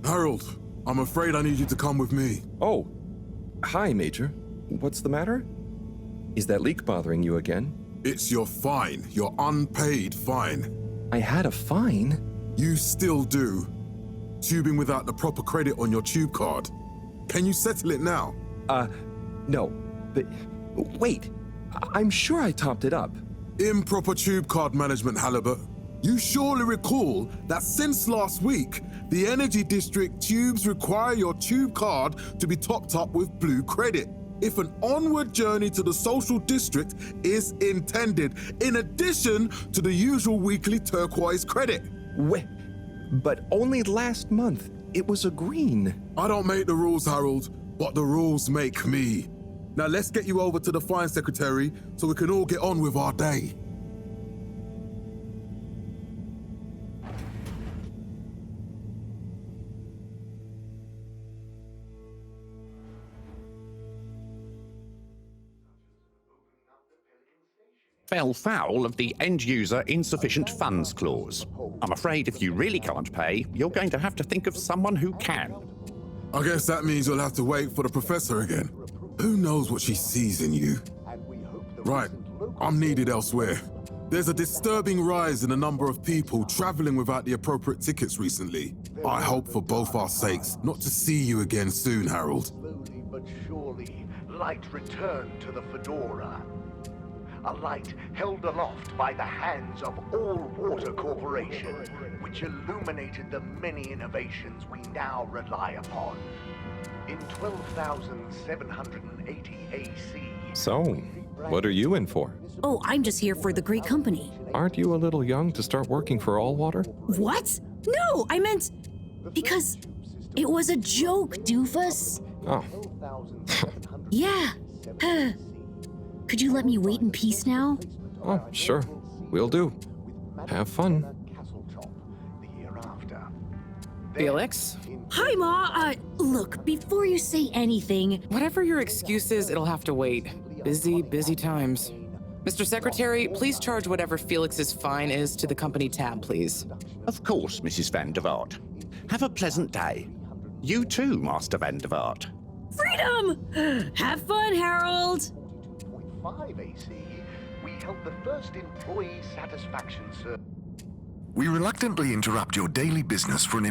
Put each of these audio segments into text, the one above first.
Harold, I'm afraid I need you to come with me. Oh, hi, Major. What's the matter? Is that leak bothering you again? It's your fine, your unpaid fine. I had a fine? You still do. Tubing without the proper credit on your tube card. Can you settle it now? No. But wait, I'm sure I topped it up. Improper tube card management, Halibut. You surely recall that since last week, the Energy District tubes require your tube card to be topped up with blue credit if an onward journey to the social district is intended, in addition to the usual weekly turquoise credit. Wait, but only last month it was a green. I don't make the rules, Harold, but the rules make me. Now let's get you over to the fine secretary so we can all get on with our day. Fell foul of the end-user insufficient funds clause. I'm afraid if you really can't pay, you're going to have to think of someone who can. I guess that means you'll have to wait for the professor again. Who knows what she sees in you? Right, I'm needed elsewhere. There's a disturbing rise in the number of people traveling without the appropriate tickets recently. I hope for both our sakes not to see you again soon, Harold. Slowly but surely, light returned to the Fedora. A light held aloft by the hands of All Water Corporation, which illuminated the many innovations we now rely upon. In 12,780 AC... So, what are you in for? Oh, I'm just here for the great company. Aren't you a little young to start working for All Water? What? No, I meant... because it was a joke, doofus. Oh. Yeah. Could you let me wait in peace now? Oh, sure. Will do. Have fun. Felix? Hi, Ma. Look, before you say anything... Whatever your excuse is, it'll have to wait. Busy, busy times. Mr. Secretary, please charge whatever Felix's fine is to the company tab, please. Of course, Mrs. Van der Vaart. Have a pleasant day. You too, Master Van der Vaart. Freedom! Have fun, Harold! 5 AC, we held the first employee satisfaction survey. We reluctantly interrupt your daily business for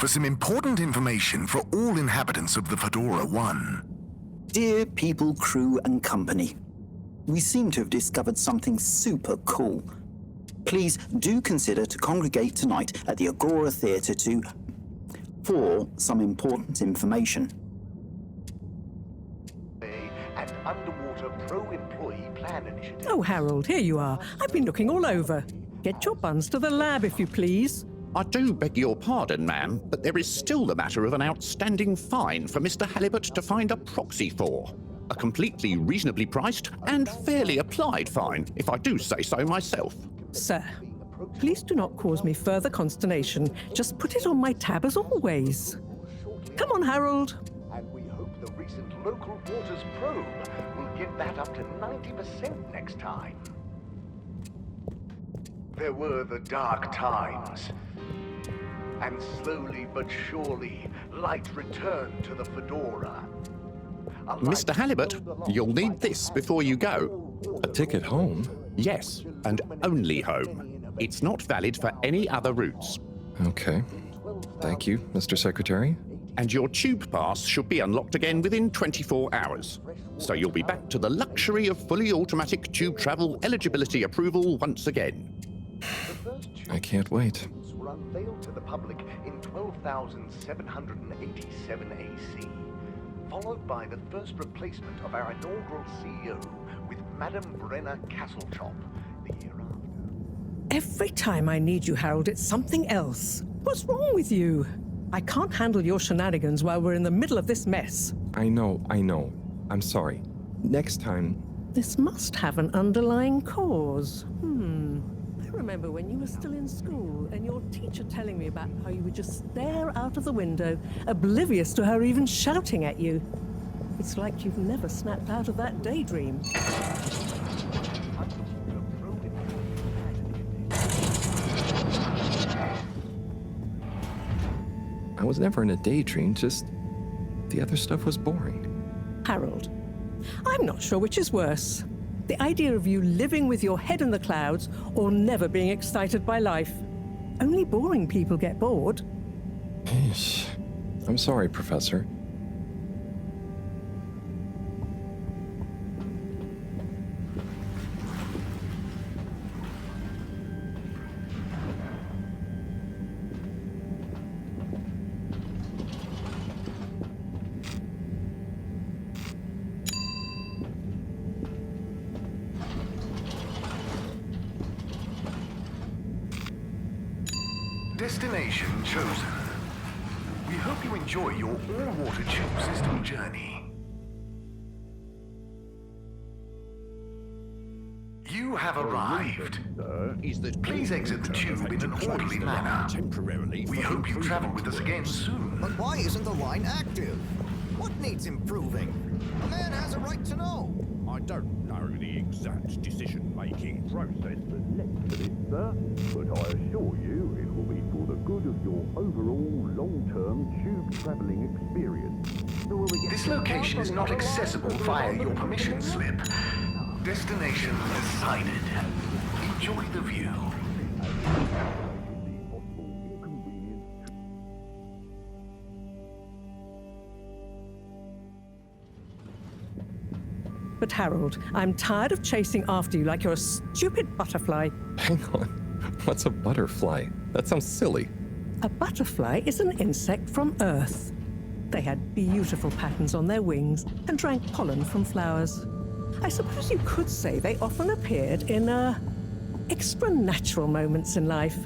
some important information for all inhabitants of the Fedora 1. Dear people, crew, and company, we seem to have discovered something super cool. Please do consider to congregate tonight at the Agora Theatre for some important information. And underwater pro-employee plan initiative. Oh, Harold, here you are. I've been looking all over. Get your buns to the lab, if you please. I do beg your pardon, ma'am, but there is still the matter of an outstanding fine for Mr. Halibut to find a proxy for. A completely reasonably priced and fairly applied fine, if I do say so myself. Sir, please do not cause me further consternation. Just put it on my tab as always. Come on, Harold. And we hope the recent local waters probe will get that up to 90% next time. There were the dark times. And slowly but surely, light returned to the Fedora. Mr. Halibut, you'll need this before you go. A ticket home? Yes, and only home. It's not valid for any other routes. Okay. Thank you, Mr. Secretary. And your tube pass should be unlocked again within 24 hours. So you'll be back to the luxury of fully automatic tube travel eligibility approval once again. I can't wait. Were unveiled to the public in 12,787 AC, followed by the first replacement of our inaugural CEO with Madame Brenner Castletop the year after. Every time I need you, Harold, it's something else. What's wrong with you? I can't handle your shenanigans while we're in the middle of this mess. I know. I'm sorry. Next time... This must have an underlying cause. I remember when you were still in school and your teacher telling me about how you would just stare out of the window, oblivious to her even shouting at you. It's like you've never snapped out of that daydream. I was never in a daydream, just the other stuff was boring. Harold, I'm not sure which is worse. The idea of you living with your head in the clouds or never being excited by life. Only boring people get bored. Eesh. I'm sorry, Professor. Destination chosen. We hope you enjoy your all-water tube system journey. You have arrived. Please exit the tube in an orderly manner. We hope you travel with us again soon. But why isn't the line active? What needs improving? A man has a right to know. I don't know the exact decision-making process that led to this, sir, but I assure you it will be for the good of your overall long-term tube-traveling experience. This location is not accessible via your permission slip. Destination decided. Enjoy the view. But Harold, I'm tired of chasing after you like you're a stupid butterfly. Hang on. What's a butterfly? That sounds silly. A butterfly is an insect from Earth. They had beautiful patterns on their wings and drank pollen from flowers. I suppose you could say they often appeared in, extra natural moments in life.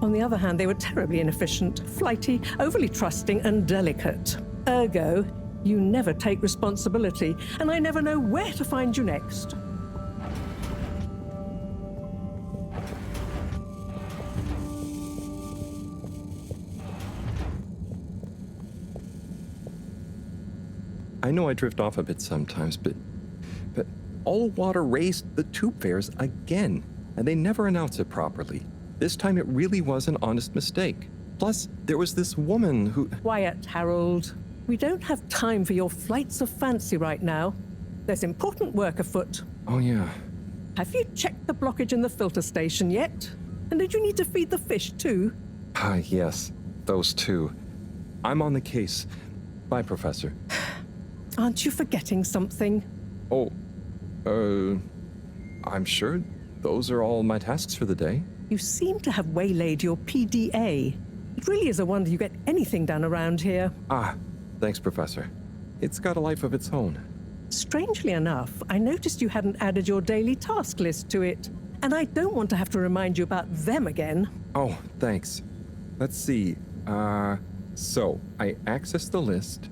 On the other hand, they were terribly inefficient, flighty, overly trusting, and delicate. Ergo, you never take responsibility, and I never know where to find you next. I know I drift off a bit sometimes, but All Water raised the tube fares again, and they never announced it properly. This time it really was an honest mistake. Plus, there was this woman who... Quiet, Harold. We don't have time for your flights of fancy right now. There's important work afoot. Oh, yeah. Have you checked the blockage in the filter station yet? And did you need to feed the fish too? Ah, yes. Those two. I'm on the case. Bye, Professor. Aren't you forgetting something? Oh, I'm sure those are all my tasks for the day. You seem to have waylaid your PDA. It really is a wonder you get anything done around here. Ah, thanks, Professor. It's got a life of its own. Strangely enough, I noticed you hadn't added your daily task list to it. And I don't want to have to remind you about them again. Oh, thanks. Let's see. So I access the list.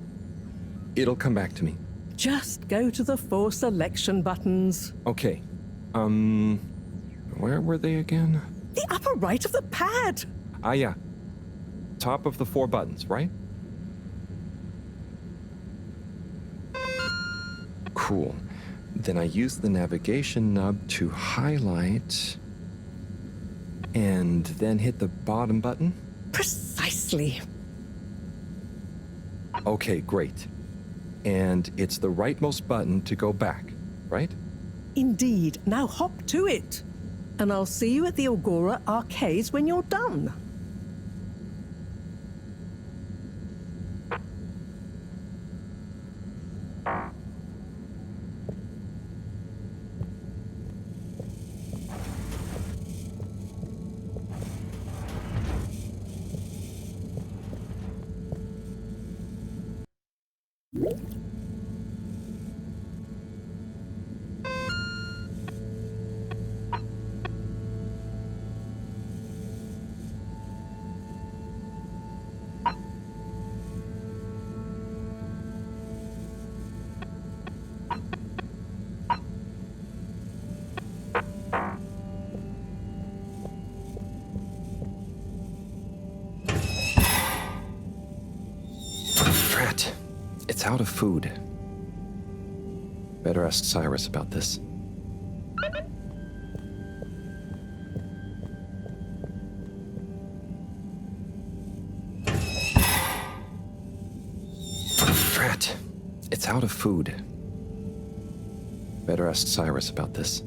It'll come back to me. Just go to the 4 selection buttons. Okay. Where were they again? The upper right of the pad. Ah, yeah. Top of the 4 buttons, right? Cool. Then I use the navigation nub to highlight and then hit the bottom button. Precisely. Okay, great. And it's the rightmost button to go back, right? Indeed. Now hop to it. And I'll see you at the Agora Arcades when you're done. Drat. It's out of food. Better ask Cyrus about this. Drat. It's out of food. Better ask Cyrus about this.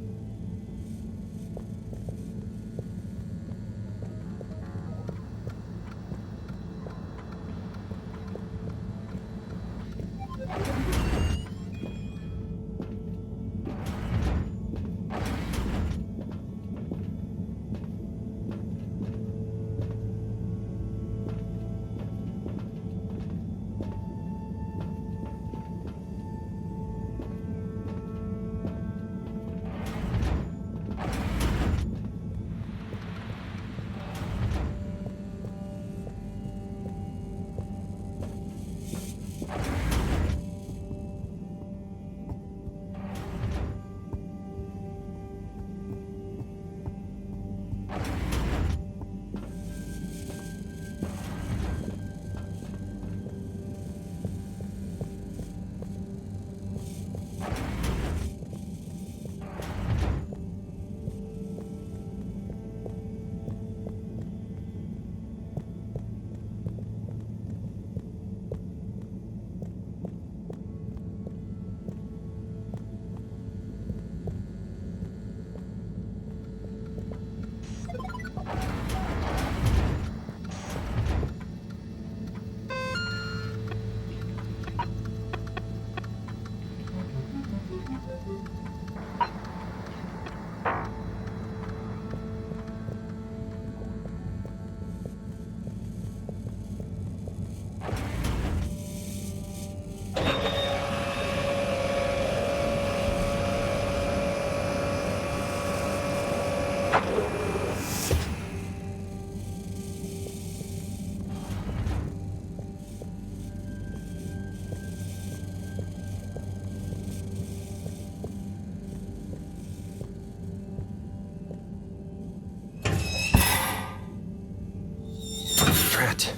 Drat.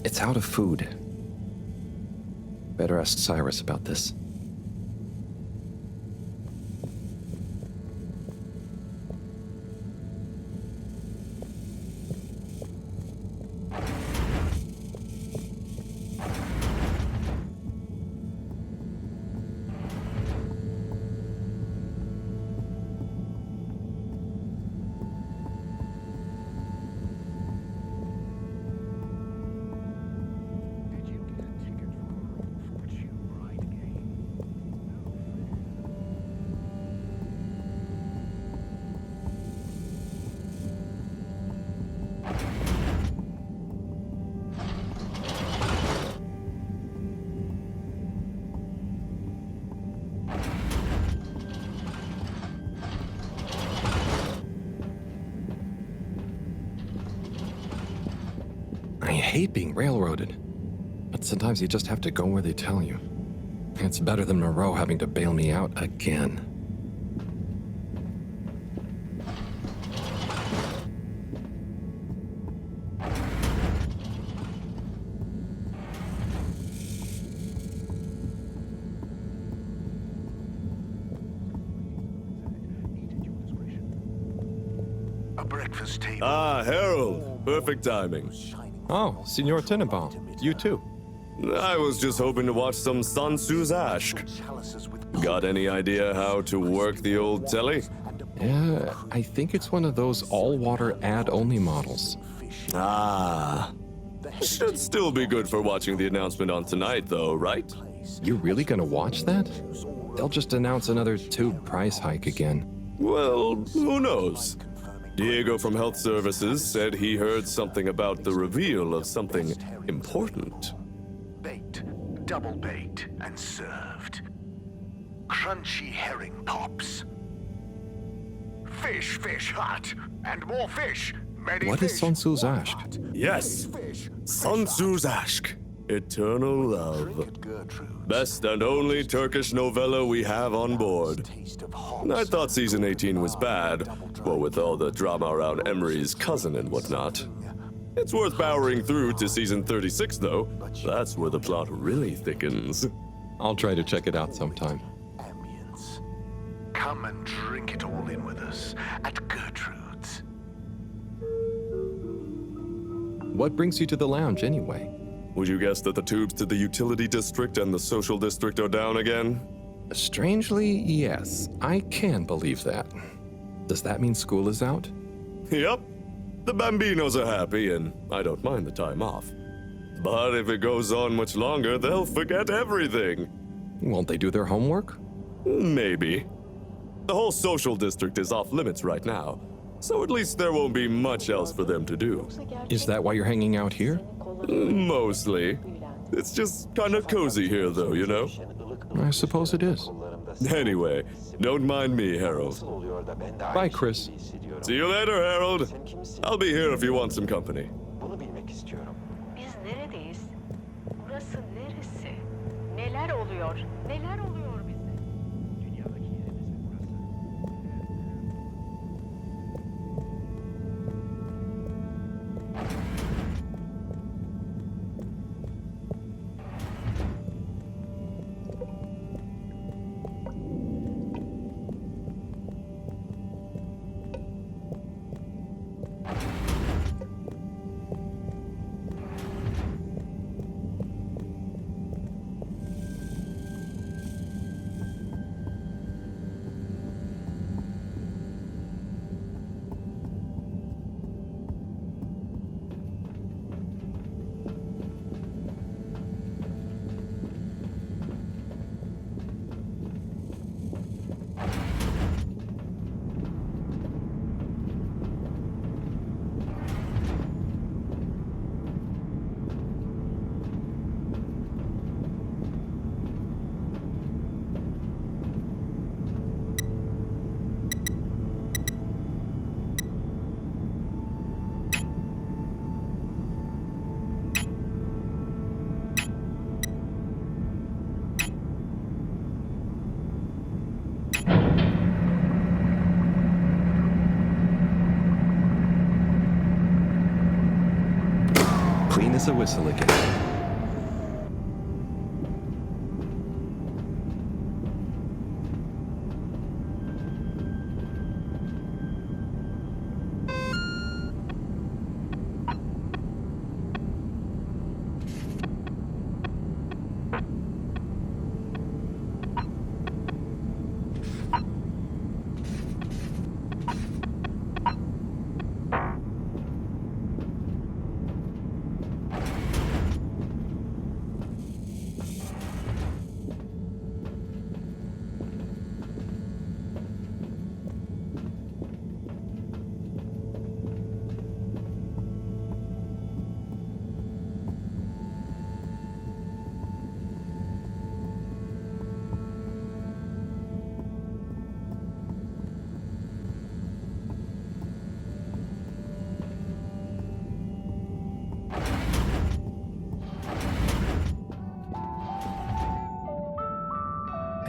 It's out of food. Better ask Cyrus about this. hate being railroaded. But sometimes you just have to go where they tell you. It's better than Moreau having to bail me out again. A breakfast table. Ah, Harold. Perfect timing. Oh, Signor Tenenbaum, you too. I was just hoping to watch some Sun Tzu's Ashk. Got any idea how to work the old telly? Yeah, I think it's one of those all-water ad-only models. Ah. Should still be good for watching the announcement on tonight, though, right? You're really gonna watch that? They'll just announce another tube price hike again. Well, who knows? Diego from Health Services said he heard something about the reveal of something important. Baked, double baked, and served. Crunchy herring pops. Fish hot, and more fish. Many What is fish. Sun Tzu's Ashk? Yes, Sun Tzu's Ashk. Eternal Love. Best and only Turkish novella we have on board. I thought season 18 was bad, well, with all the drama around Emery's cousin and whatnot. It's worth powering through to season 36, though. That's where the plot really thickens. I'll try to check it out sometime. Come and drink it all in with us at Gertrude's. What brings you to the lounge, anyway? Would you guess that the tubes to the utility district and the social district are down again? Strangely, yes. I can believe that. Does that mean school is out? Yep. The Bambinos are happy, and I don't mind the time off. But if it goes on much longer, they'll forget everything. Won't they do their homework? Maybe. The whole social district is off limits right now, so at least there won't be much else for them to do. Is that why you're hanging out here? Mostly. It's just kind of cozy here, though, you know? I suppose it is. Anyway, don't mind me, Harold. Bye, Chris. See you later, Harold. I'll be here if you want some company. Biz neredeyiz? Burası neresi? Neler oluyor? Neler oluyor bize? Clean as a whistle again.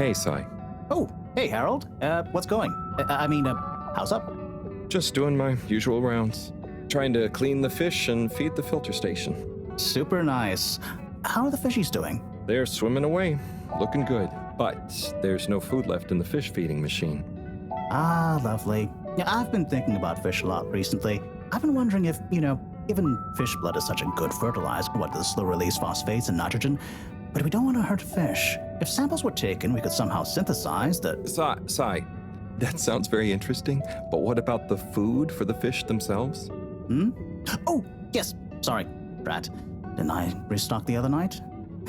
Hey, Sai. Oh, hey, Harold. What's going? How's up? Just doing my usual rounds. Trying to clean the fish and feed the filter station. Super nice. How are the fishies doing? They're swimming away, looking good. But there's no food left in the fish feeding machine. Ah, lovely. Yeah, I've been thinking about fish a lot recently. I've been wondering if, given fish blood is such a good fertilizer, what the slow-release phosphates and nitrogen, but we don't want to hurt fish. If samples were taken, we could somehow synthesize the... Sai, that sounds very interesting, but what about the food for the fish themselves? Oh, yes, sorry, Brad. Didn't I restock the other night?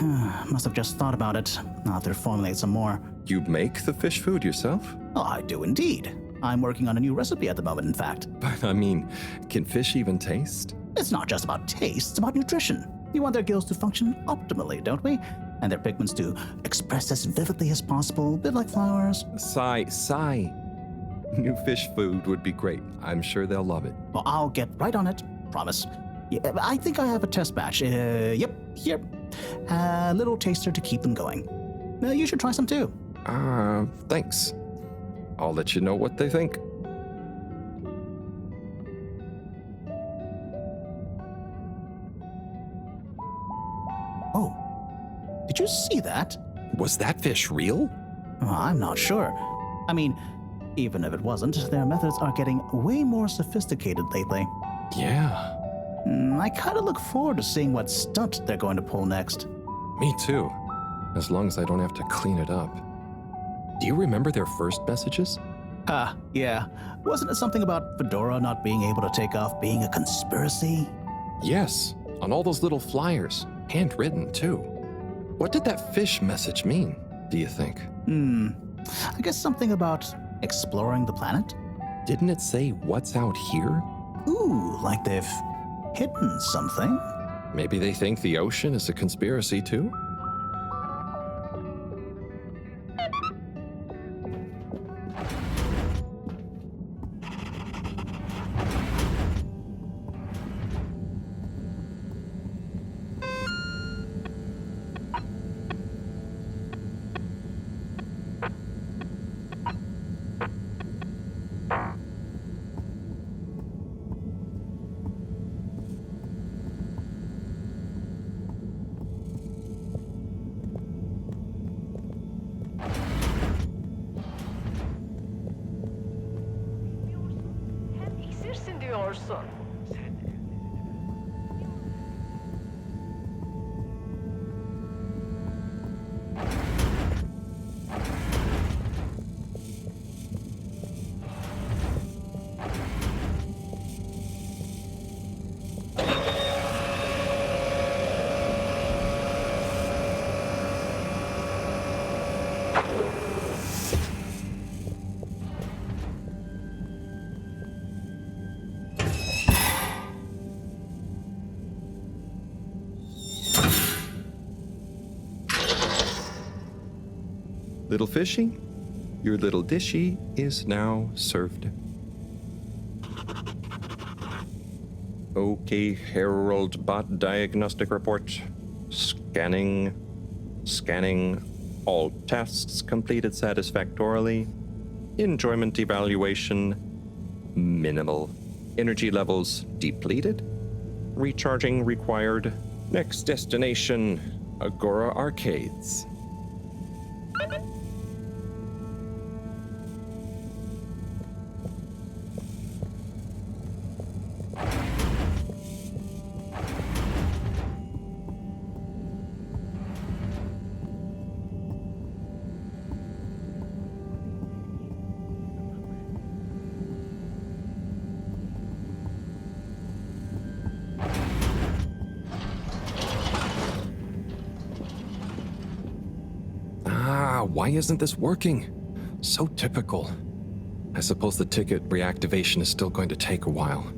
Must have just thought about it. I'll have to formulate some more. You make the fish food yourself? Oh, I do indeed. I'm working on a new recipe at the moment, in fact. But can fish even taste? It's not just about taste, it's about nutrition. We want their gills to function optimally, don't we? And their pigments to express as vividly as possible, a bit like flowers. Sai. New fish food would be great. I'm sure they'll love it. Well, I'll get right on it. Promise. Yeah, I think I have a test batch. Yep, here. A little taster to keep them going. You should try some too. Thanks. I'll let you know what they think. Oh, did you see that? Was that fish real? I'm not sure. Even if it wasn't, their methods are getting way more sophisticated lately. Yeah. I kind of look forward to seeing what stunt they're going to pull next. Me too. As long as I don't have to clean it up. Do you remember their first messages? Yeah. Wasn't it something about Fedora not being able to take off being a conspiracy? Yes, on all those little flyers. Handwritten, too. What did that fish message mean, do you think? I guess something about exploring the planet? Didn't it say what's out here? Ooh, like they've hidden something? Maybe they think the ocean is a conspiracy, too? Diyorsun. Little fishy, your little dishy is now served. Okay, Harold Bot Diagnostic Report. Scanning. All tests completed satisfactorily. Enjoyment evaluation minimal. Energy levels depleted. Recharging required. Next destination, Agora Arcades. Why isn't this working? So typical. I suppose the ticket reactivation is still going to take a while.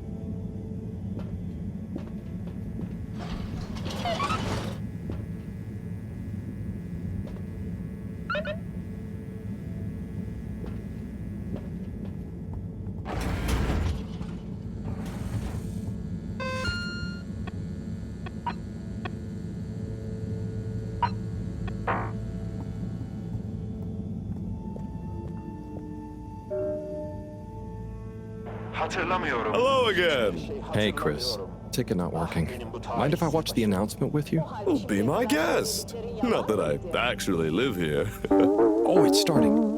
Hello again. Hey, Chris. Ticket not working. Mind if I watch the announcement with you? Well, be my guest. Not that I actually live here. Oh, it's starting.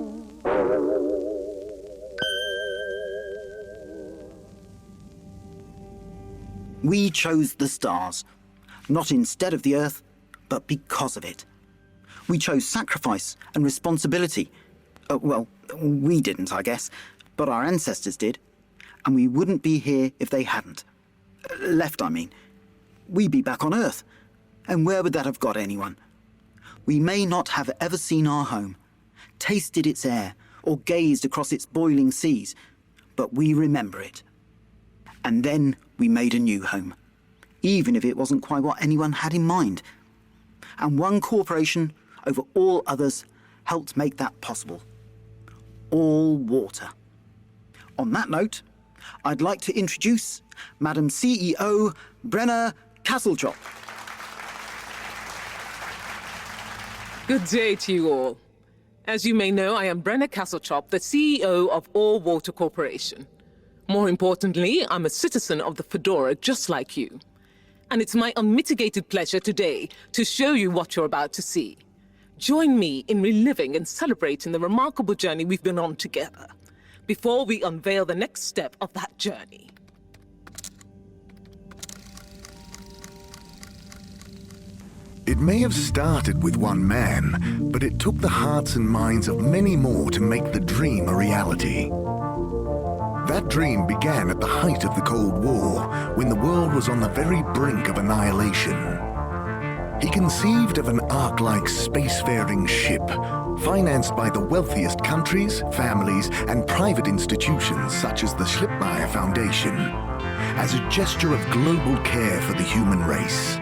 We chose the stars, not instead of the Earth, but because of it. We chose sacrifice and responsibility. Well, we didn't, I guess, but our ancestors did, and we wouldn't be here if they hadn't. Left, I mean. We'd be back on Earth, and where would that have got anyone? We may not have ever seen our home, tasted its air, or gazed across its boiling seas, but we remember it. And then we made a new home, even if it wasn't quite what anyone had in mind. And one corporation over all others helped make that possible. All water. On that note, I'd like to introduce Madam CEO Brenna Castletop. Good day to you all. As you may know, I am Brenna Castletop, the CEO of All Water Corporation. More importantly, I'm a citizen of the Fedora just like you. And it's my unmitigated pleasure today to show you what you're about to see. Join me in reliving and celebrating the remarkable journey we've been on together, before we unveil the next step of that journey. It may have started with one man, but it took the hearts and minds of many more to make the dream a reality. That dream began at the height of the Cold War, when the world was on the very brink of annihilation. He conceived of an Ark-like spacefaring ship, financed by the wealthiest countries, families, and private institutions such as the Schlipmeyer Foundation, as a gesture of global care for the human race.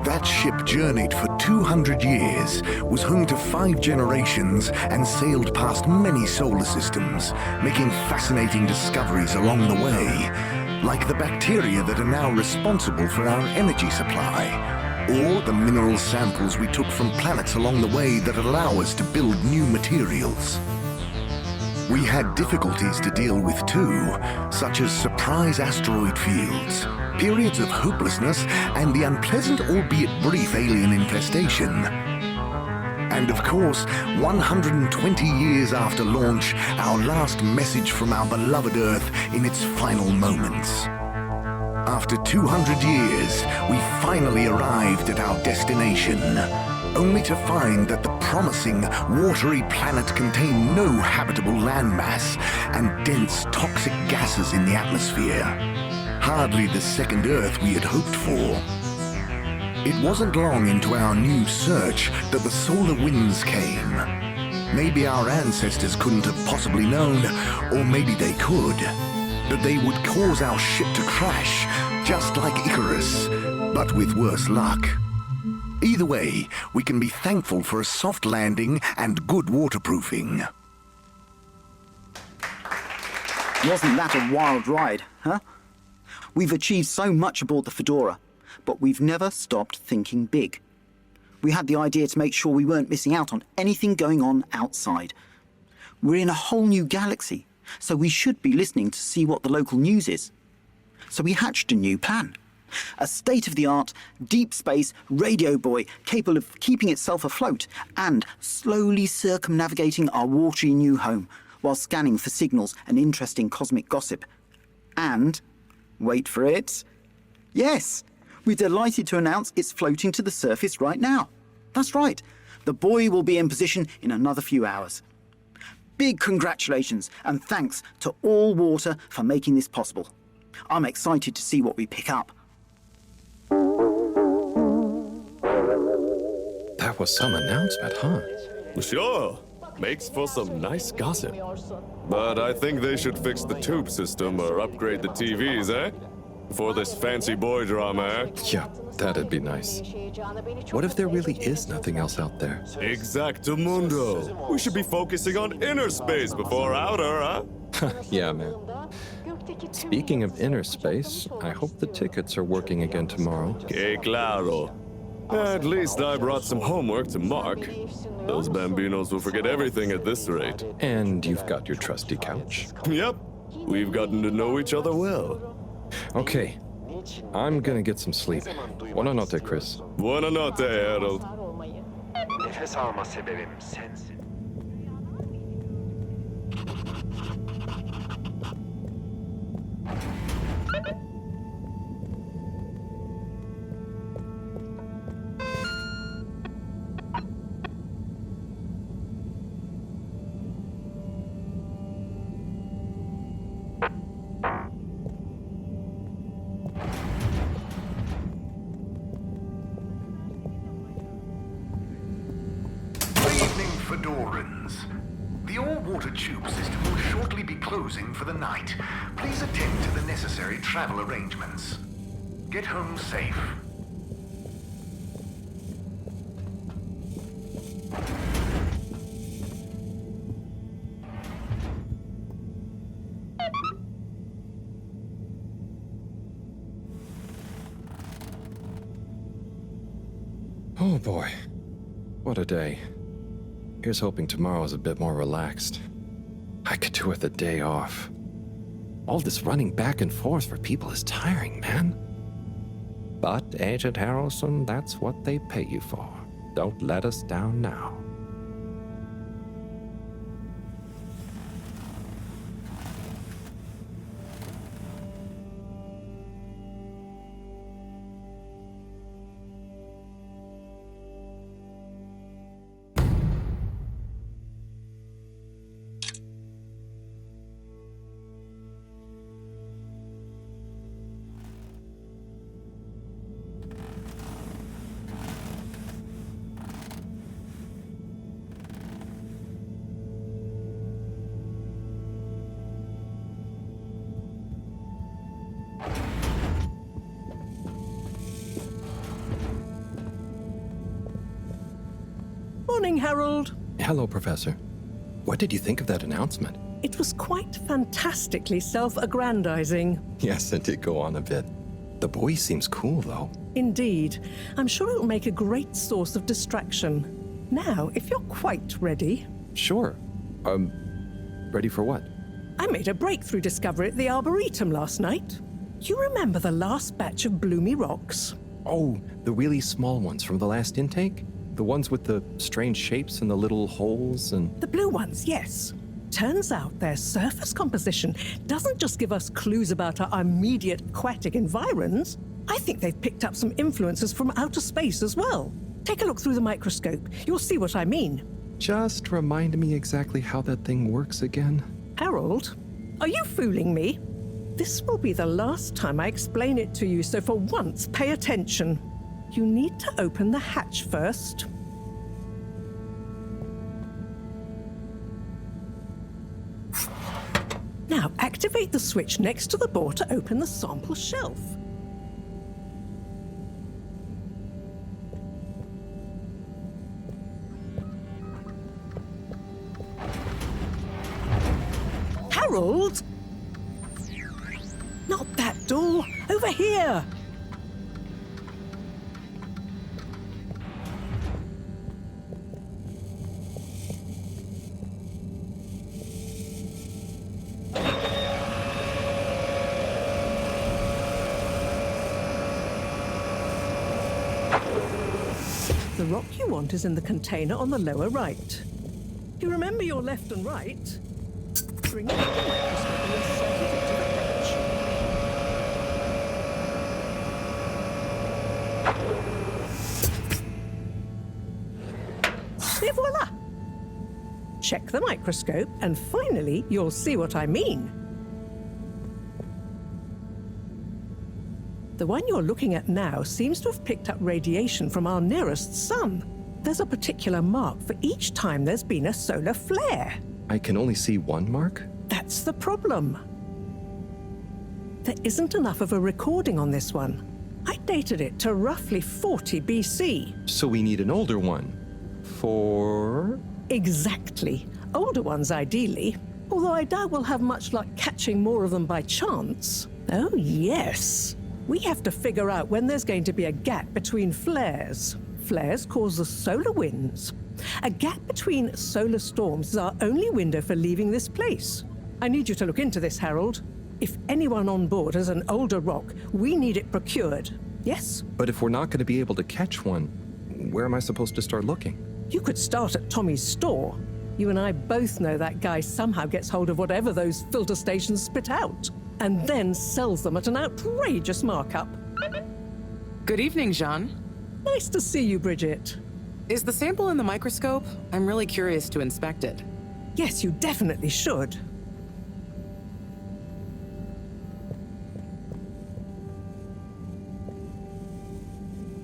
That ship journeyed for 200 years, was home to 5 generations, and sailed past many solar systems, making fascinating discoveries along the way, like the bacteria that are now responsible for our energy supply, or the mineral samples we took from planets along the way that allow us to build new materials. We had difficulties to deal with too, such as surprise asteroid fields, periods of hopelessness, and the unpleasant albeit brief alien infestation. And of course, 120 years after launch, our last message from our beloved Earth in its final moments. After 200 years, we finally arrived at our destination, only to find that the promising, watery planet contained no habitable landmass and dense, toxic gases in the atmosphere. Hardly the second Earth we had hoped for. It wasn't long into our new search that the solar winds came. Maybe our ancestors couldn't have possibly known, or maybe they could, that they would cause our ship to crash, just like Icarus, but with worse luck. Either way, we can be thankful for a soft landing and good waterproofing. Wasn't that a wild ride, huh? We've achieved so much aboard the Fedora, but we've never stopped thinking big. We had the idea to make sure we weren't missing out on anything going on outside. We're in a whole new galaxy, so we should be listening to see what the local news is. So we hatched a new plan. A state-of-the-art, deep space radio buoy capable of keeping itself afloat and slowly circumnavigating our watery new home while scanning for signals and interesting cosmic gossip. And, wait for it, yes, we're delighted to announce it's floating to the surface right now. That's right, the buoy will be in position in another few hours. Big congratulations and thanks to All Water for making this possible. I'm excited to see what we pick up. That was some announcement, huh? Sure. Makes for some nice gossip. But I think they should fix the tube system or upgrade the TVs, eh? For this fancy boy drama, eh? Yeah, that'd be nice. What if there really is nothing else out there? Exactamundo. We should be focusing on inner space before outer, huh? Yeah, man. Speaking of inner space, I hope the tickets are working again tomorrow. Que claro. At least I brought some homework to mark. Those bambinos will forget everything at this rate. And you've got your trusty couch. Yep. We've gotten to know each other well. Okay, I'm gonna get some sleep. Buona notte, Chris. Buona notte, Harold. Nefes alma sebebim sensin. Fedorans. The all-water tube system will shortly be closing for the night. Please attend to the necessary travel arrangements. Get home safe. Oh boy, what a day. Here's hoping tomorrow's a bit more relaxed. I could do with a day off. All this running back and forth for people is tiring, man. But, Agent Harrelson, that's what they pay you for. Don't let us down now. Morning, Harold. Hello, Professor. What did you think of that announcement? It was quite fantastically self-aggrandizing. Yes, it did go on a bit. The boy seems cool, though. Indeed. I'm sure it'll make a great source of distraction. Now, if you're quite ready... Sure. Ready for what? I made a breakthrough discovery at the Arboretum last night. You remember the last batch of bloomy rocks? Oh, the really small ones from the last intake? The ones with the strange shapes and the little holes and... The blue ones, yes. Turns out their surface composition doesn't just give us clues about our immediate aquatic environs. I think they've picked up some influences from outer space as well. Take a look through the microscope. You'll see what I mean. Just remind me exactly how that thing works again. Harold, are you fooling me? This will be the last time I explain it to you, so for once, pay attention. You need to open the hatch first. Now, activate the switch next to the bore to open the sample shelf. Harold! Not that door! Over here! The rock you want is in the container on the lower right. You remember your left and right? Bring it to the microscope and insert it into the hatch. Et voila! Check the microscope, and finally, you'll see what I mean. The one you're looking at now seems to have picked up radiation from our nearest sun. There's a particular mark for each time there's been a solar flare. I can only see one mark? That's the problem. There isn't enough of a recording on this one. I dated it to roughly 40 BC. So we need an older one. For... Exactly. Older ones, ideally. Although I doubt we'll have much luck catching more of them by chance. Oh, yes. We have to figure out when there's going to be a gap between flares. Flares cause the solar winds. A gap between solar storms is our only window for leaving this place. I need you to look into this, Harold. If anyone on board has an older rock, we need it procured. Yes? But if we're not going to be able to catch one, where am I supposed to start looking? You could start at Tommy's store. You and I both know that guy somehow gets hold of whatever those filter stations spit out, and then sells them at an outrageous markup. Good evening, Jean. Nice to see you, Bridget. Is the sample in the microscope? I'm really curious to inspect it. Yes, you definitely should.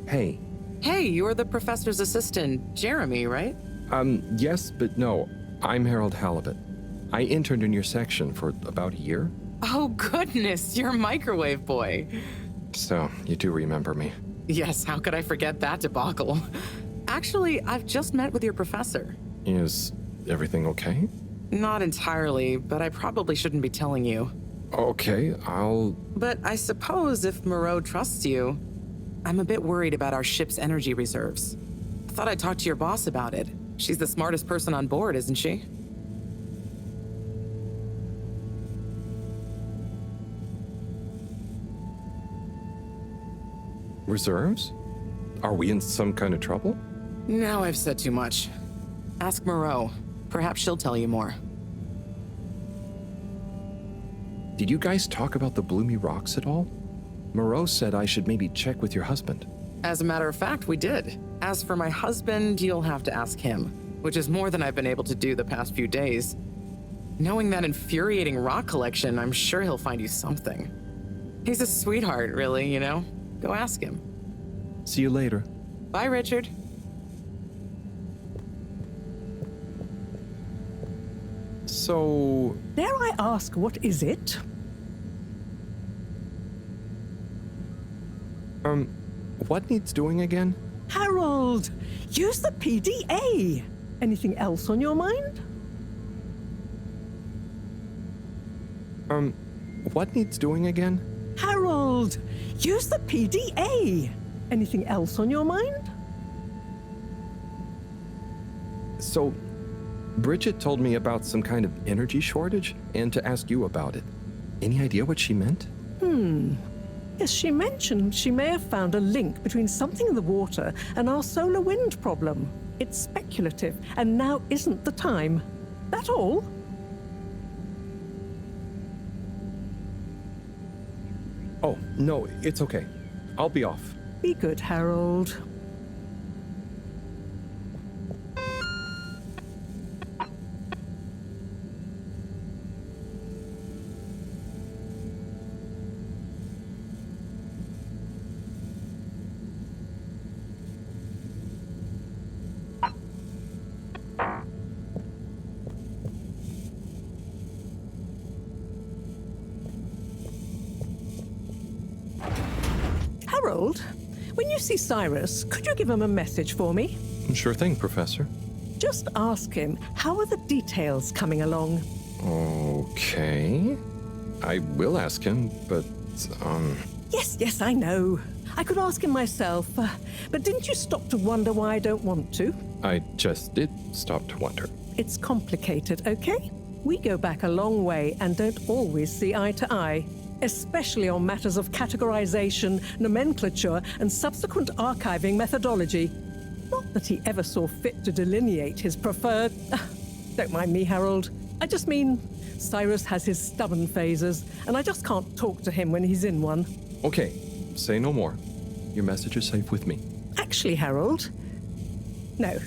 Hey. Hey, you're the professor's assistant, Jeremy, right? Yes, but no. I'm Harold Halibut. I interned in your section for about a year. Oh, goodness, you're a microwave boy. So, you do remember me. Yes, how could I forget that debacle? Actually, I've just met with your professor. Is everything okay? Not entirely, but I probably shouldn't be telling you. Okay, But I suppose if Moreau trusts you, I'm a bit worried about our ship's energy reserves. I thought I'd talk to your boss about it. She's the smartest person on board, isn't she? Reserves? Are we in some kind of trouble? Now I've said too much. Ask Moreau. Perhaps she'll tell you more. Did you guys talk about the bloomy rocks at all? Moreau said I should maybe check with your husband. As a matter of fact, we did. As for my husband, you'll have to ask him, which is more than I've been able to do the past few days. Knowing that infuriating rock collection, I'm sure he'll find you something. He's a sweetheart, really, you know? Go ask him. See you later. Bye, Richard. So... Dare I ask, what is it? What needs doing again? Harold, use the PDA. Anything else on your mind? What needs doing again? Harold, use the PDA. Anything else on your mind? So, Bridget told me about some kind of energy shortage and to ask you about it. Any idea what she meant? Yes, she mentioned she may have found a link between something in the water and our solar wind problem. It's speculative, and now isn't the time. That all? Oh, no, it's okay. I'll be off. Be good, Harold. Harold, when you see Cyrus, could you give him a message for me? Sure thing, Professor. Just ask him, how are the details coming along? Okay. I will ask him, but, Yes, I know. I could ask him myself, but didn't you stop to wonder why I don't want to? I just did stop to wonder. It's complicated, okay? We go back a long way and don't always see eye to eye, especially on matters of categorization, nomenclature, and subsequent archiving methodology. Not that he ever saw fit to delineate his preferred... Don't mind me, Harold. I just mean Cyrus has his stubborn phases, and I just can't talk to him when he's in one. Okay, say no more. Your message is safe with me. Actually, Harold... No,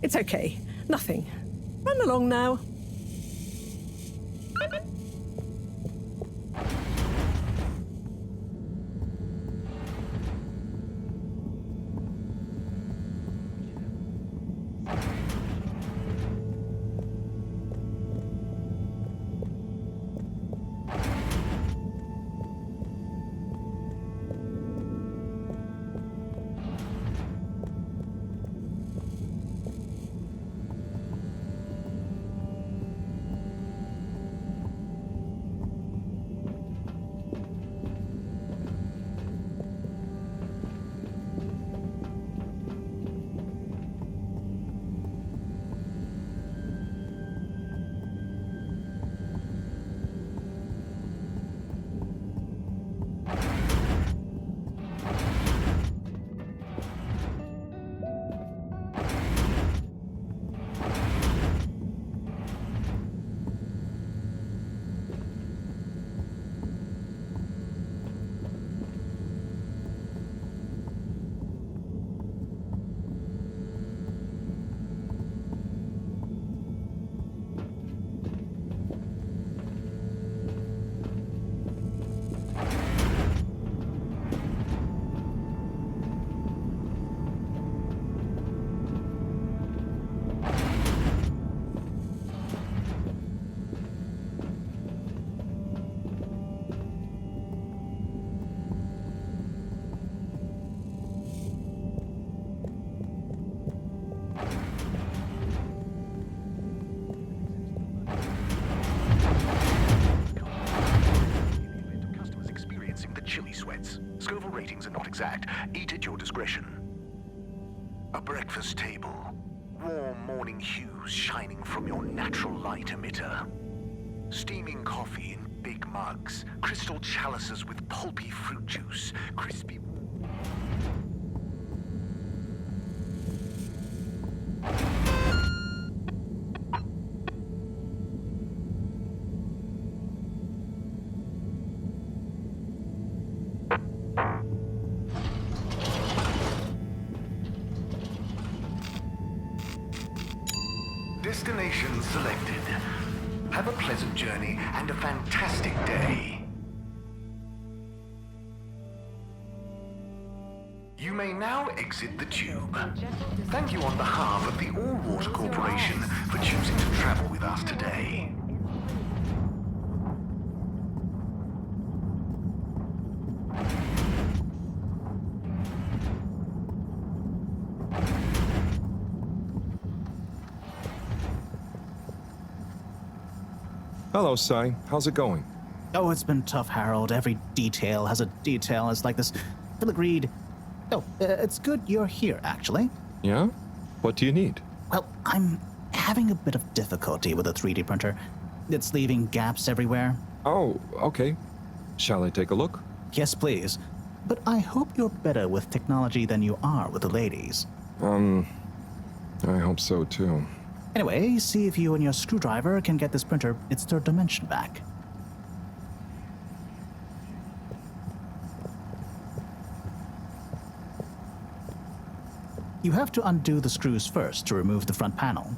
it's okay. Nothing. Run along now. exact. Eat at your discretion. A breakfast table. Warm morning hues shining from your natural light emitter. Steaming coffee in big mugs. Crystal chalices with pulpy fruit juice. Crispy... Destination selected. Have a pleasant journey and a fantastic day. You may now exit the tube. Thank you on behalf of the All Water Corporation for choosing to travel with us today. Hello, Sai. How's it going? Oh, it's been tough, Harold. Every detail has a detail. It's like this filigreed. Oh, it's good you're here, actually. Yeah? What do you need? Well, I'm having a bit of difficulty with the 3D printer. It's leaving gaps everywhere. Oh, okay. Shall I take a look? Yes, please. But I hope you're better with technology than you are with the ladies. I hope so, too. Anyway, see if you and your screwdriver can get this printer its third dimension back. You have to undo the screws first to remove the front panel.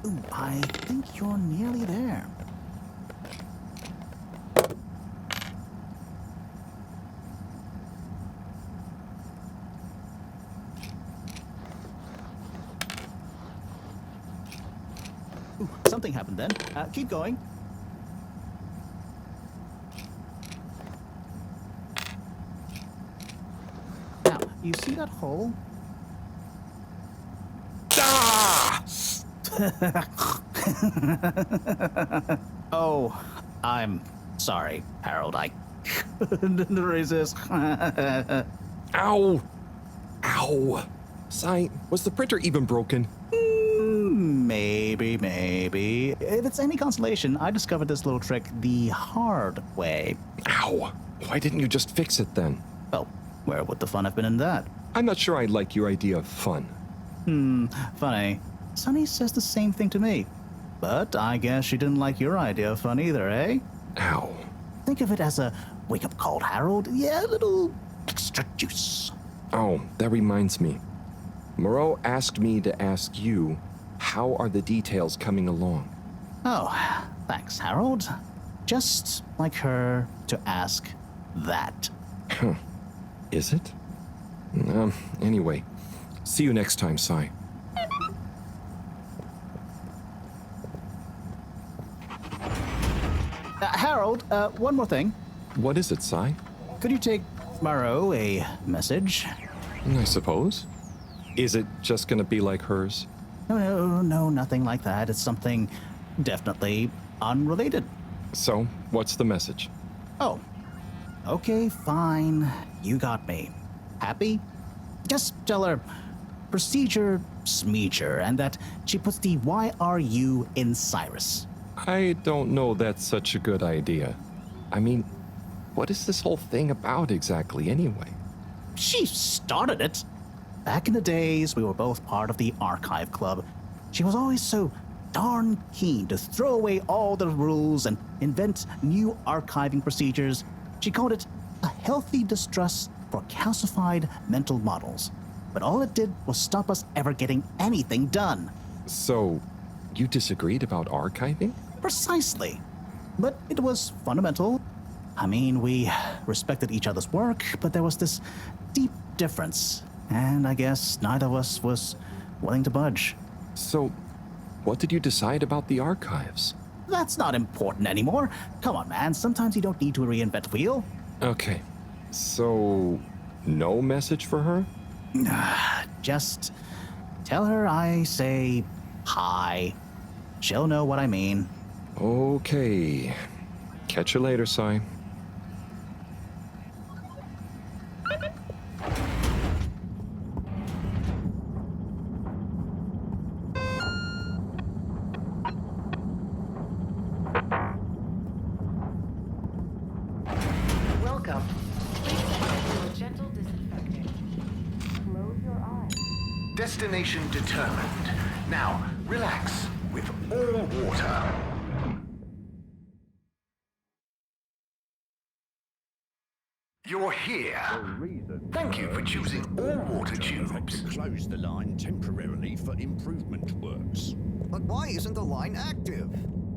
Ooh, I think you're nearly there. Ooh, something happened then. Keep going. Now, you see that hole? Oh, I'm sorry, Harold. I couldn't resist. Ow! Ow! Sai, was the printer even broken? Maybe. If it's any consolation, I discovered this little trick the hard way. Ow! Why didn't you just fix it then? Well, where would the fun have been in that? I'm not sure I like your idea of fun. Funny. Sunny says the same thing to me. But I guess she didn't like your idea of fun either, eh? Ow. Think of it as a wake-up call, Harold. Yeah, a little extra juice. Oh, that reminds me. Moreau asked me to ask you, how are the details coming along? Oh, thanks, Harold. Just like her to ask that. Is it? Anyway, see you next time, Sai. Harold, one more thing. What is it, Sai? Could you take Moreau a message? I suppose. Is it just gonna be like hers? No, nothing like that. It's something definitely unrelated. So, what's the message? Oh, okay, fine. You got me. Happy? Just tell her procedure smeecher and that she puts the YRU in Cyrus. I don't know that's such a good idea. I mean, what is this whole thing about exactly anyway? She started it. Back in the days, we were both part of the Archive Club. She was always so darn keen to throw away all the rules and invent new archiving procedures. She called it a healthy distrust for calcified mental models. But all it did was stop us ever getting anything done. So, you disagreed about archiving? Precisely. But it was fundamental. I mean, we respected each other's work, but there was this deep difference. And I guess neither of us was willing to budge. So, what did you decide about the archives? That's not important anymore. Come on, man. Sometimes you don't need to reinvent the wheel. Okay. So, no message for her? Just tell her I say hi. She'll know what I mean. Okay. Catch you later, Sai. Welcome. Please submit to a gentle disinfecting. Close your eyes. Destination determined. Now, relax with all water. You're here. Thank you for choosing all water tubes. Close the line temporarily for improvement works. But why isn't the line active?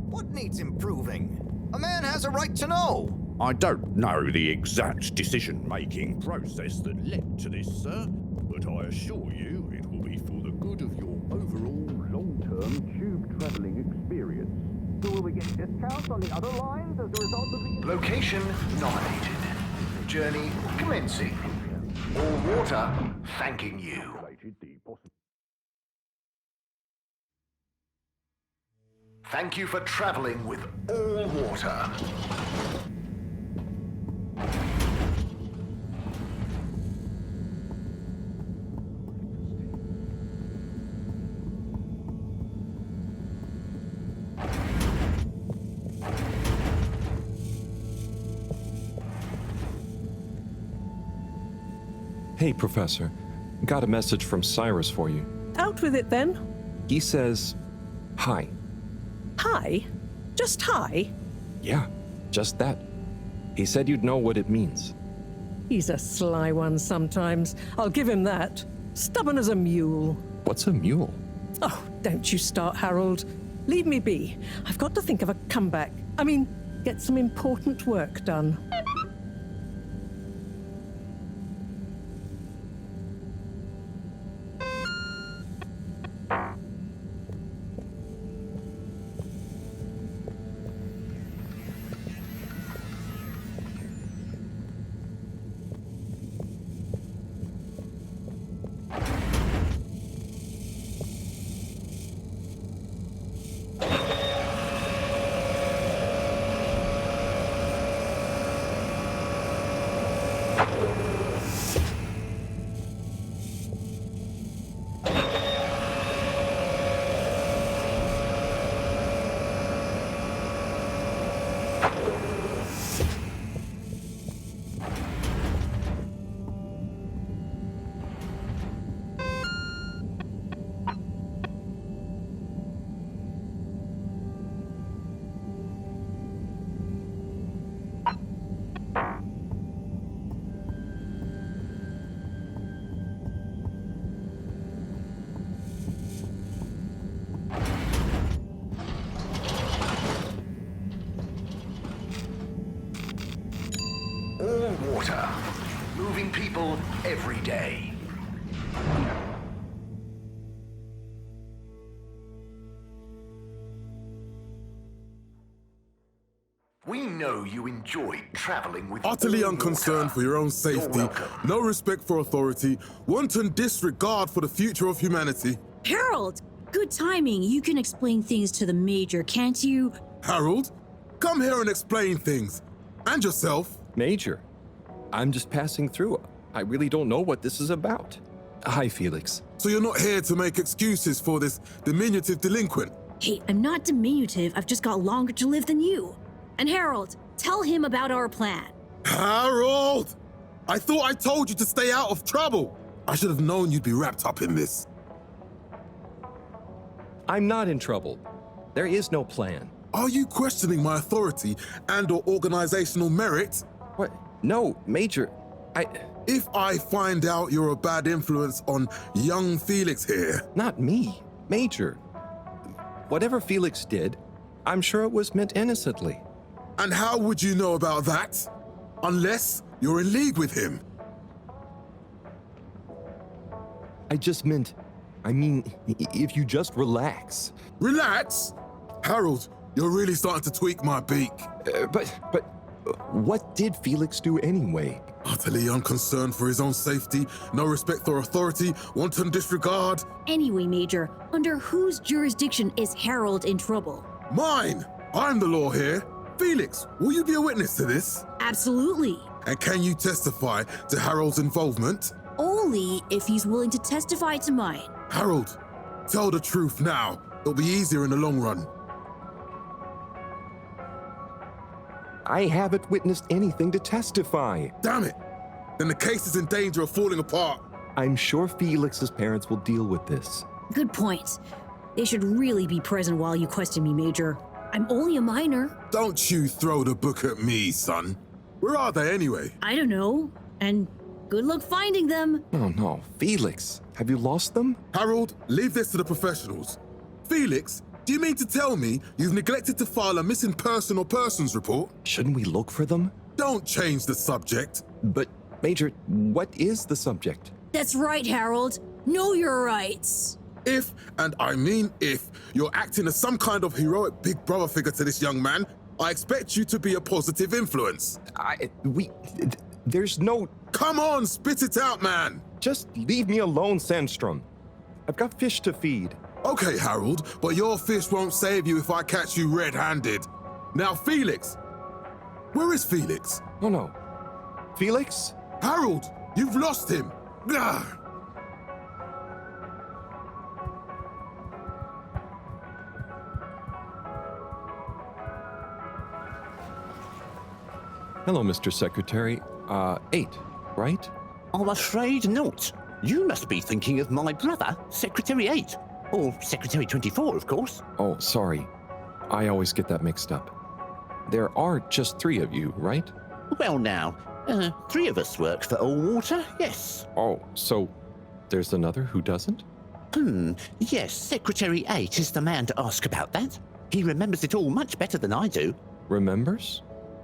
What needs improving? A man has a right to know. I don't know the exact decision-making process that led to this, sir, but I assure you it will be for the good of your overall long-term tube travelling experience. So will we get discounts on the other lines as a result of the... Location nominated. Journey commencing. All water thanking you. Thank you for traveling with all water. Hey, Professor. Got a message from Cyrus for you. Out with it then. He says, hi. Hi? Just hi? Yeah, just that. He said you'd know what it means. He's a sly one sometimes. I'll give him that. Stubborn as a mule. What's a mule? Oh, don't you start, Harold. Leave me be. I've got to think of a comeback. I mean, get some important work done. All water. Moving people every day. We know you enjoyed traveling with Utterly all unconcerned water. for your own safety, You're welcome. no respect for authority, wanton disregard for the future of humanity. Harold, good timing. You can explain things to the Major, can't you? Harold, come here and explain things. And yourself. Major, I'm just passing through. I really don't know what this is about. Hi, Felix. So you're not here to make excuses for this diminutive delinquent? Hey, I'm not diminutive. I've just got longer to live than you. And Harold, tell him about our plan. Harold! I thought I told you to stay out of trouble. I should have known you'd be wrapped up in this. I'm not in trouble. There is no plan. Are you questioning my authority and/or organizational merit? What? No, Major. If I find out you're a bad influence on young Felix here... Not me, Major. Whatever Felix did, I'm sure it was meant innocently. And how would you know about that? Unless you're in league with him. I mean, if you just relax. Relax? Harold, you're really starting to tweak my beak. But what did Felix do anyway? Utterly unconcerned for his own safety, no respect for authority, wanton disregard. Anyway, Major, under whose jurisdiction is Harold in trouble? Mine! I'm the law here. Felix, will you be a witness to this? Absolutely. And can you testify to Harold's involvement? Only if he's willing to testify to mine. Harold, tell the truth now. It'll be easier in the long run. I haven't witnessed anything to testify. Damn it! Then the case is in danger of falling apart. I'm sure Felix's parents will deal with this. Good point. They should really be present while you question me, Major. I'm only a minor. Don't you throw the book at me, son. Where are they anyway? I don't know. And good luck finding them. Oh no, Felix, have you lost them? Harold, leave this to the professionals. Felix, do you mean to tell me you've neglected to file a missing person or persons report? Shouldn't we look for them? Don't change the subject. But, Major, what is the subject? That's right, Harold. Know your rights. If, and I mean if, you're acting as some kind of heroic big brother figure to this young man, I expect you to be a positive influence. There's no... Come on, spit it out, man! Just leave me alone, Sandstrom. I've got fish to feed. Okay, Harold, but your fish won't save you if I catch you red-handed. Now, Felix! Where is Felix? Oh no. Felix? Harold, you've lost him! Gah! Hello, Mr. Secretary. 8, right? I'm afraid not. You must be thinking of my brother, Secretary 8. Or Secretary 24, of course. Oh, sorry. I always get that mixed up. There are just 3 of you, right? Well now, 3 of us work for Allwater, yes. Oh, so there's another who doesn't? Yes, Secretary 8 is the man to ask about that. He remembers it all much better than I do. Remembers?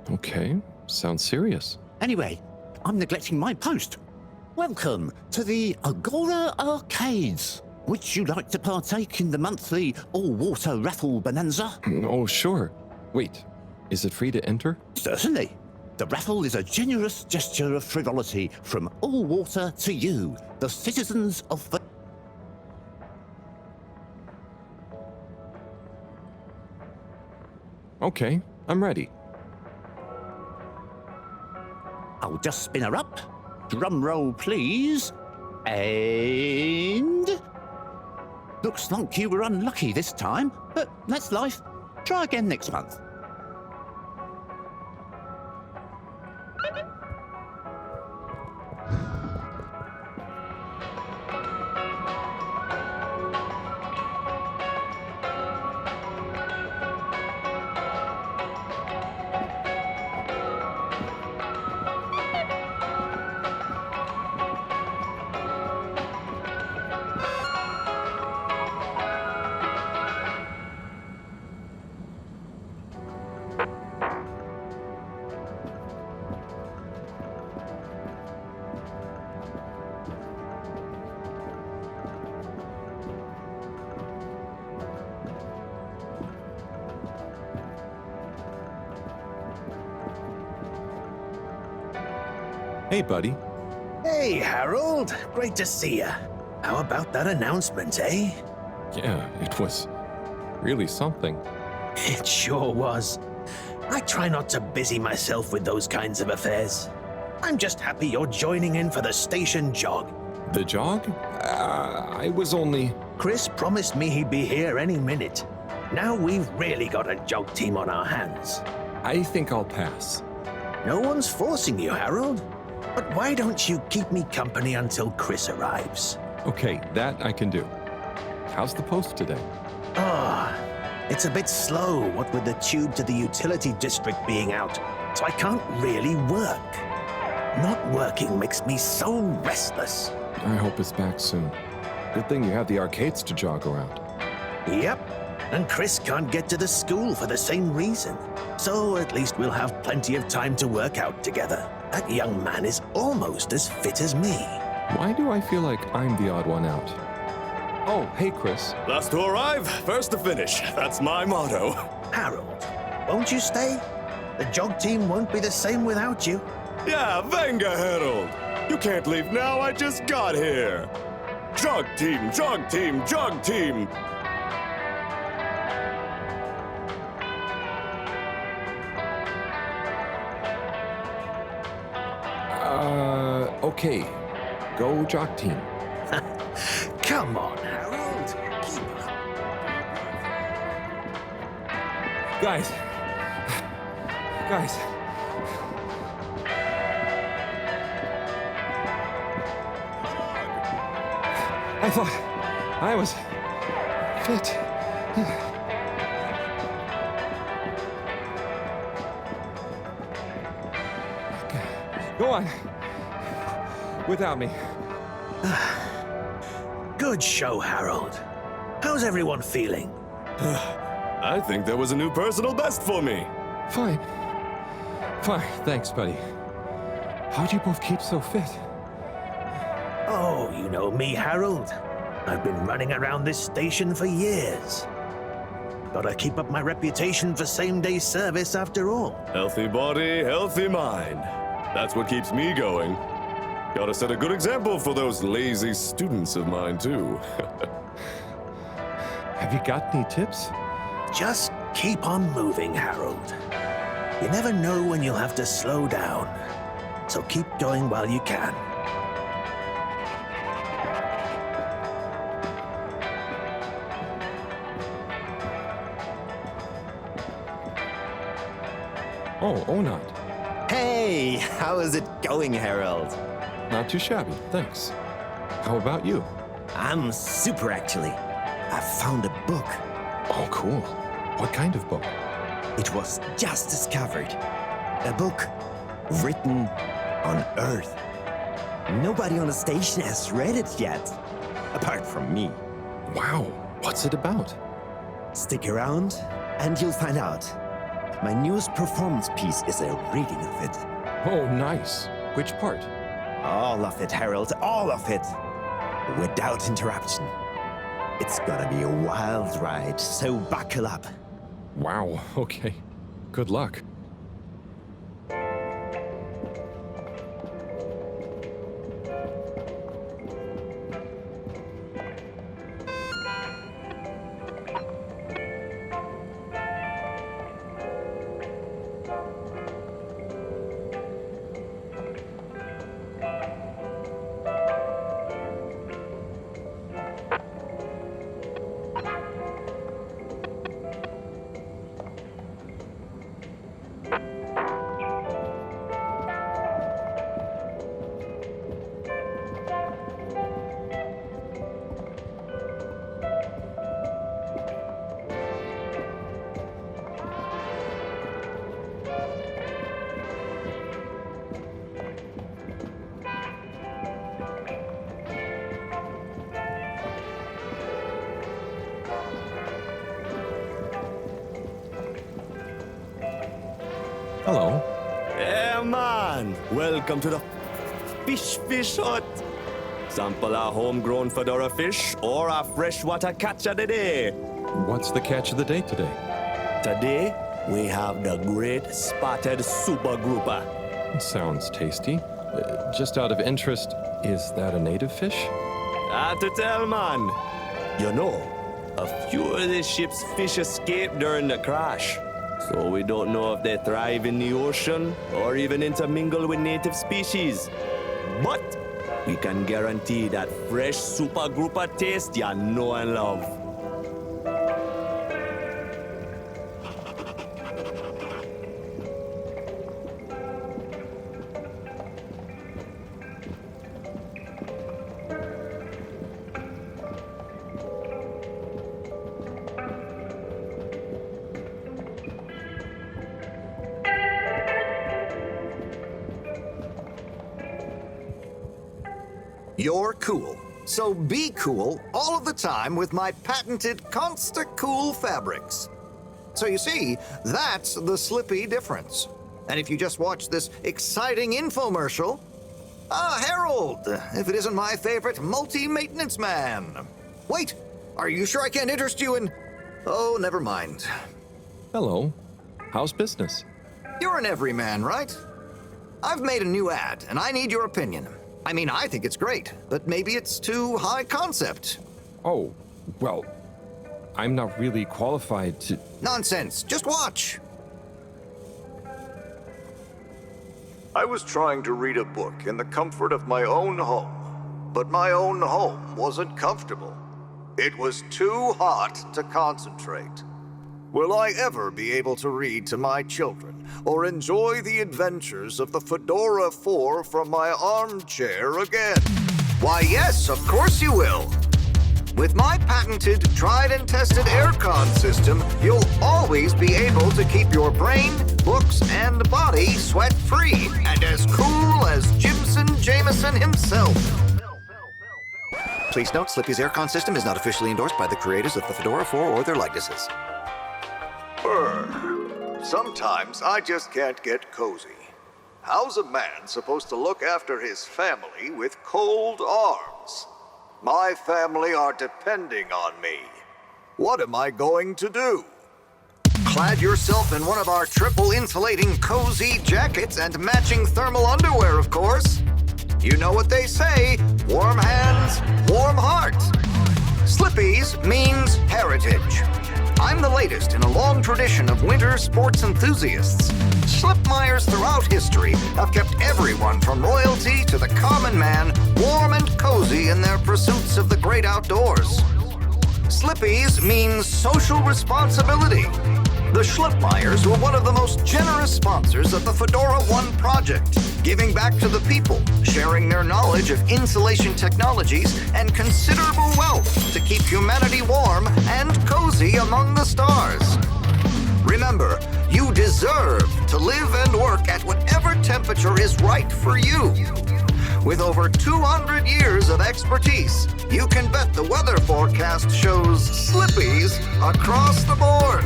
Okay, sounds serious. Anyway, I'm neglecting my post. Welcome to the Agora Arcades. Would you like to partake in the monthly all-water raffle bonanza? Oh, sure. Wait, is it free to enter? Certainly. The raffle is a generous gesture of frivolity from Allwater to you, the citizens of the... Okay, I'm ready. I'll just spin her up. Drum roll, please. And... Looks like you were unlucky this time, but that's life. Try again next month. Hey, buddy. Hey, Harold. Great to see ya. How about that announcement, eh? Yeah, it was really something. It sure was. I try not to busy myself with those kinds of affairs. I'm just happy you're joining in for the station jog. The jog? I was only... Chris promised me he'd be here any minute. Now we've really got a jog team on our hands. I think I'll pass. No one's forcing you, Harold. But why don't you keep me company until Chris arrives? Okay, that I can do. How's the post today? It's a bit slow, what with the tube to the utility district being out, so I can't really work. Not working makes me so restless. I hope it's back soon. Good thing you have the arcades to jog around. Yep, and Chris can't get to the school for the same reason. So at least we'll have plenty of time to work out together. That young man is almost as fit as me. Why do I feel like I'm the odd one out? Oh, hey, Chris. Last to arrive, first to finish. That's my motto. Harold, won't you stay? The jog team won't be the same without you. Yeah, venga, Harold. You can't leave now, I just got here. Jog team, jog team, jog team. Okay. Go jog team. Come on, Harold. Keep up. Guys. I thought I was fit. Go on. Without me. Good show, Harold. How's everyone feeling? I think there was a new personal best for me. Fine. Thanks, buddy. How'd you both keep so fit? Oh, you know me, Harold. I've been running around this station for years. Gotta keep up my reputation for same-day service after all. Healthy body, healthy mind. That's what keeps me going. Gotta set a good example for those lazy students of mine, too. Have you got any tips? Just keep on moving, Harold. You never know when you'll have to slow down. So keep going while you can. Oh, Onad. Hey, how is it going, Harold? Not too shabby, thanks. How about you? I'm super, actually. I found a book. Oh, cool. What kind of book? It was just discovered. A book written on Earth. Nobody on the station has read it yet, apart from me. Wow, what's it about? Stick around and you'll find out. My newest performance piece is a reading of it. Oh, nice. Which part? All of it, Harold, all of it. Without interruption. It's gonna be a wild ride, so buckle up. Wow, okay. Good luck. Hello. Yeah, man. Welcome to the fish hut. Sample our homegrown fedora fish or our freshwater catch of the day. What's the catch of the day today? Today, we have the great spotted super grouper. Sounds tasty. Just out of interest, is that a native fish? Hard to tell, man. You know, a few of the ship's fish escaped during the crash. So we don't know if they thrive in the ocean or even intermingle with native species. But we can guarantee that fresh super grouper taste you know and love. You're cool. So be cool all of the time with my patented Consta-Cool fabrics. So you see, that's the Slippy difference. And if you just watch this exciting infomercial, Harold, if it isn't my favorite multi-maintenance man. Wait, are you sure I can't interest you in... Oh, never mind. Hello. How's business? You're an everyman, right? I've made a new ad, and I need your opinion. I mean, I think it's great, but maybe it's too high concept. Oh, well, I'm not really qualified to... Nonsense. Just watch. I was trying to read a book in the comfort of my own home, but my own home wasn't comfortable. It was too hot to concentrate. Will I ever be able to read to my children or enjoy the adventures of the Fedora 4 from my armchair again? Why, yes, of course you will. With my patented, tried and tested aircon system, you'll always be able to keep your brain, books, and body sweat-free and as cool as Jimson Jameson himself. Please note, Slippy's aircon system is not officially endorsed by the creators of the Fedora 4 or their likenesses. Sometimes I just can't get cozy. How's a man supposed to look after his family with cold arms? My family are depending on me. What am I going to do? Clad yourself in one of our triple insulating cozy jackets and matching thermal underwear, of course. You know what they say, warm hands, warm heart. Slippy's means heritage. I'm the latest in a long tradition of winter sports enthusiasts. Schlipmeyers throughout history have kept everyone from royalty to the common man warm and cozy in their pursuits of the great outdoors. Slippy's means social responsibility. The Schlipmeyers were one of the most generous sponsors of the Fedora 1 project, giving back to the people, sharing their knowledge of insulation technologies and considerable wealth to keep humanity warm and cozy among the stars. Remember, you deserve to live and work at whatever temperature is right for you. With over 200 years of expertise, you can bet the weather forecast shows Slippies across the board.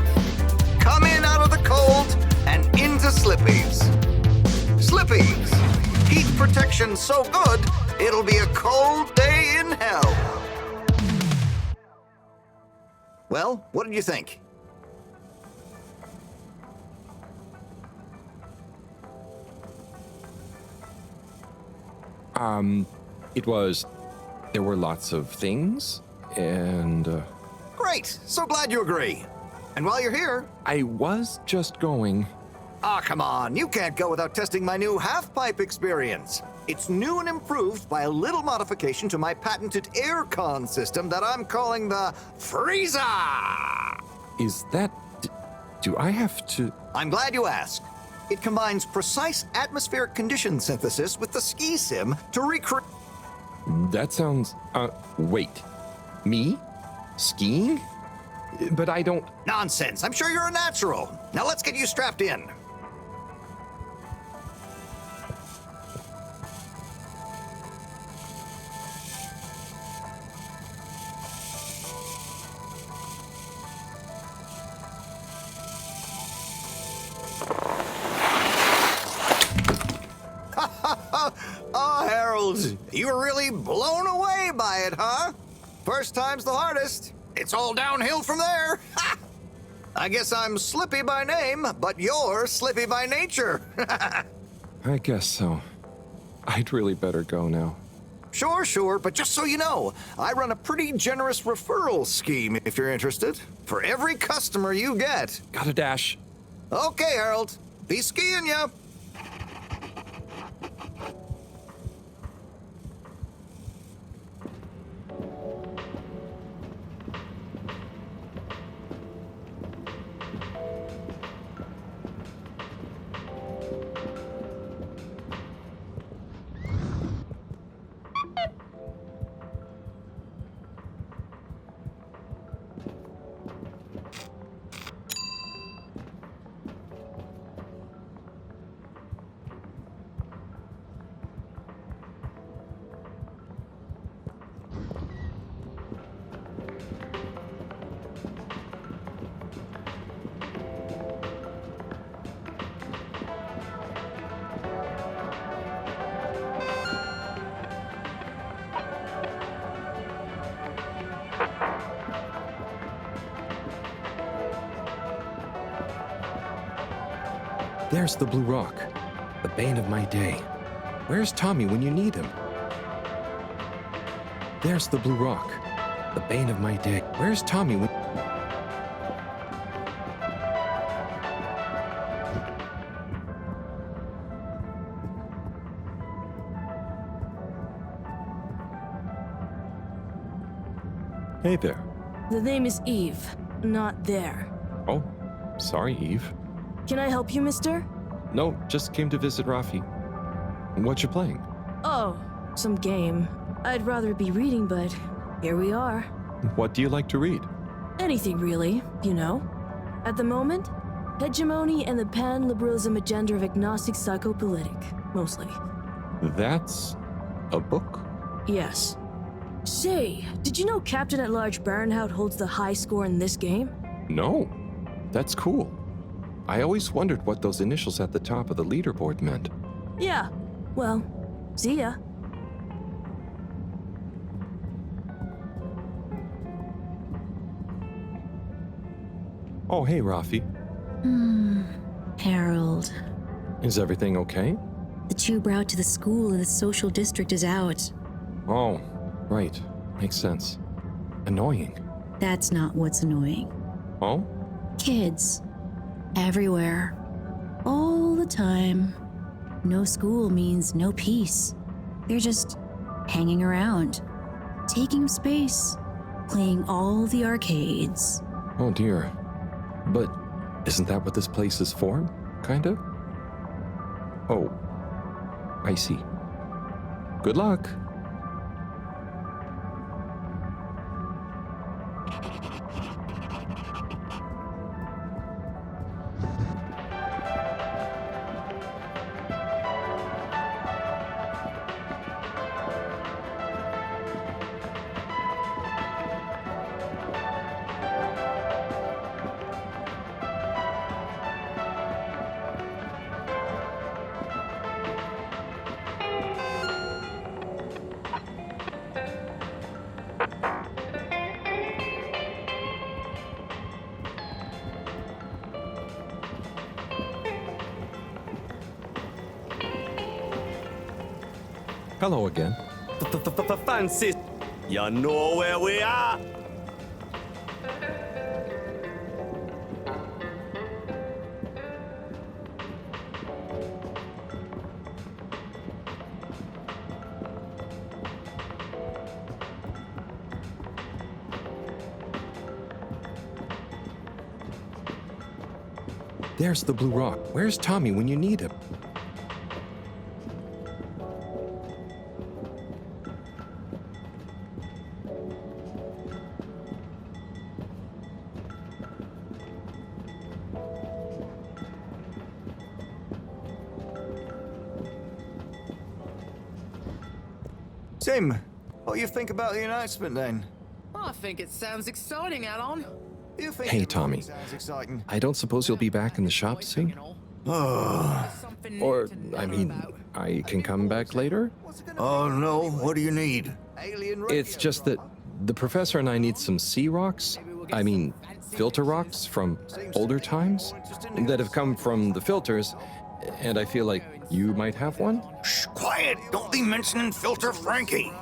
Come in out of the cold and into Slippies. Slippies. Heat protection so good, it'll be a cold day in hell. Well, what did you think? There were lots of things, and... Great! So glad you agree. And while you're here... I was just going... Come on, you can't go without testing my new half-pipe experience. It's new and improved by a little modification to my patented aircon system that I'm calling the Freezer! Is that... do I have to... I'm glad you asked. It combines precise atmospheric condition synthesis with the ski sim to recreate... That sounds... wait. Me? Skiing? But I don't... Nonsense. I'm sure you're a natural. Now let's get you strapped in. Oh, Harold, you were really blown away by it, huh? First time's the hardest. It's all downhill from there. Ha! I guess I'm Slippy by name, but you're Slippy by nature. I guess so. I'd really better go now. Sure, but just so you know, I run a pretty generous referral scheme if you're interested. For every customer you get. Gotta dash. Okay, Harold. Be skiing ya. There's the Blue Rock, the bane of my day. Where's Tommy when you need him? There's the Blue Rock, the bane of my day. Where's Tommy when... Hey there. The name is Eve, not there. Oh, sorry, Eve. Can I help you, mister? No, just came to visit Rafi. What you playing? Oh, some game. I'd rather be reading, but here we are. What do you like to read? Anything really, you know. At the moment, hegemony and the pan-liberalism agenda of agnostic psychopolitic, mostly. That's a book? Yes. Say, did you know Captain-at-Large Baronhout holds the high score in this game? No. That's cool. I always wondered what those initials at the top of the leaderboard meant. Yeah. Well, see ya. Oh, hey, Rafi. Harold. Is everything okay? The tube route to the school in the social district is out. Oh, right. Makes sense. Annoying. That's not what's annoying. Oh? Kids. Everywhere. All the time. No school means no peace. They're just hanging around, taking space, playing all the arcades. Oh dear. But isn't that what this place is for? Kind of? Oh, I see. Good luck. Hello again. Fancy. You know where we are? There's the Blue Rock. Where's Tommy when you need him? Tim, what do you think about the announcement then? I think it sounds exciting, Alan. Hey, Tommy. I don't suppose you'll be back in the shop soon? Or, I mean, I can come back later? Oh no, what do you need? It's just that the professor and I need some sea rocks. I mean, filter rocks from older times that have come from the filters, and I feel like you might have one? Shh, quiet! Don't be mentioning Filter Frankie!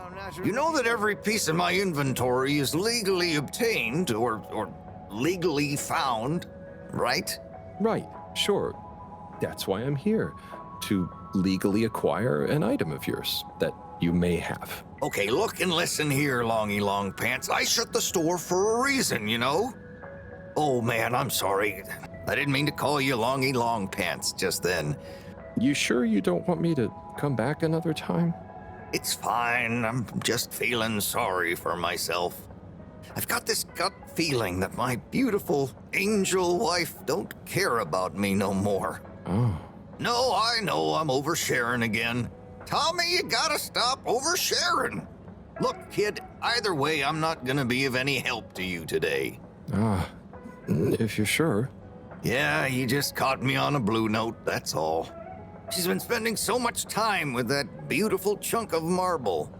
You know that every piece of my inventory is legally obtained or legally found, right? Right. Sure, that's why I'm here, to legally acquire an item of yours that you may have. Okay, look and listen here, Longy Long Pants. I shut the store for a reason, you know? Oh man, I'm sorry. I didn't mean to call you Longy Long Pants just then. You sure you don't want me to come back another time? It's fine. I'm just feeling sorry for myself. I've got this gut feeling that my beautiful angel wife don't care about me no more. Oh. No, I know I'm oversharing again. Tommy, you gotta stop oversharing. Look, kid, either way, I'm not gonna be of any help to you today. If you're sure. Yeah, you just caught me on a blue note, that's all. She's been spending so much time with that beautiful chunk of marble.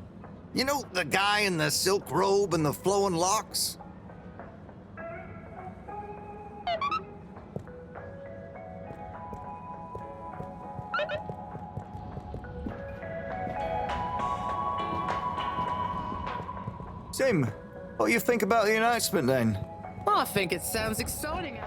You know, the guy in the silk robe and the flowing locks? Sim, what do you think about the announcement then? I think it sounds exciting.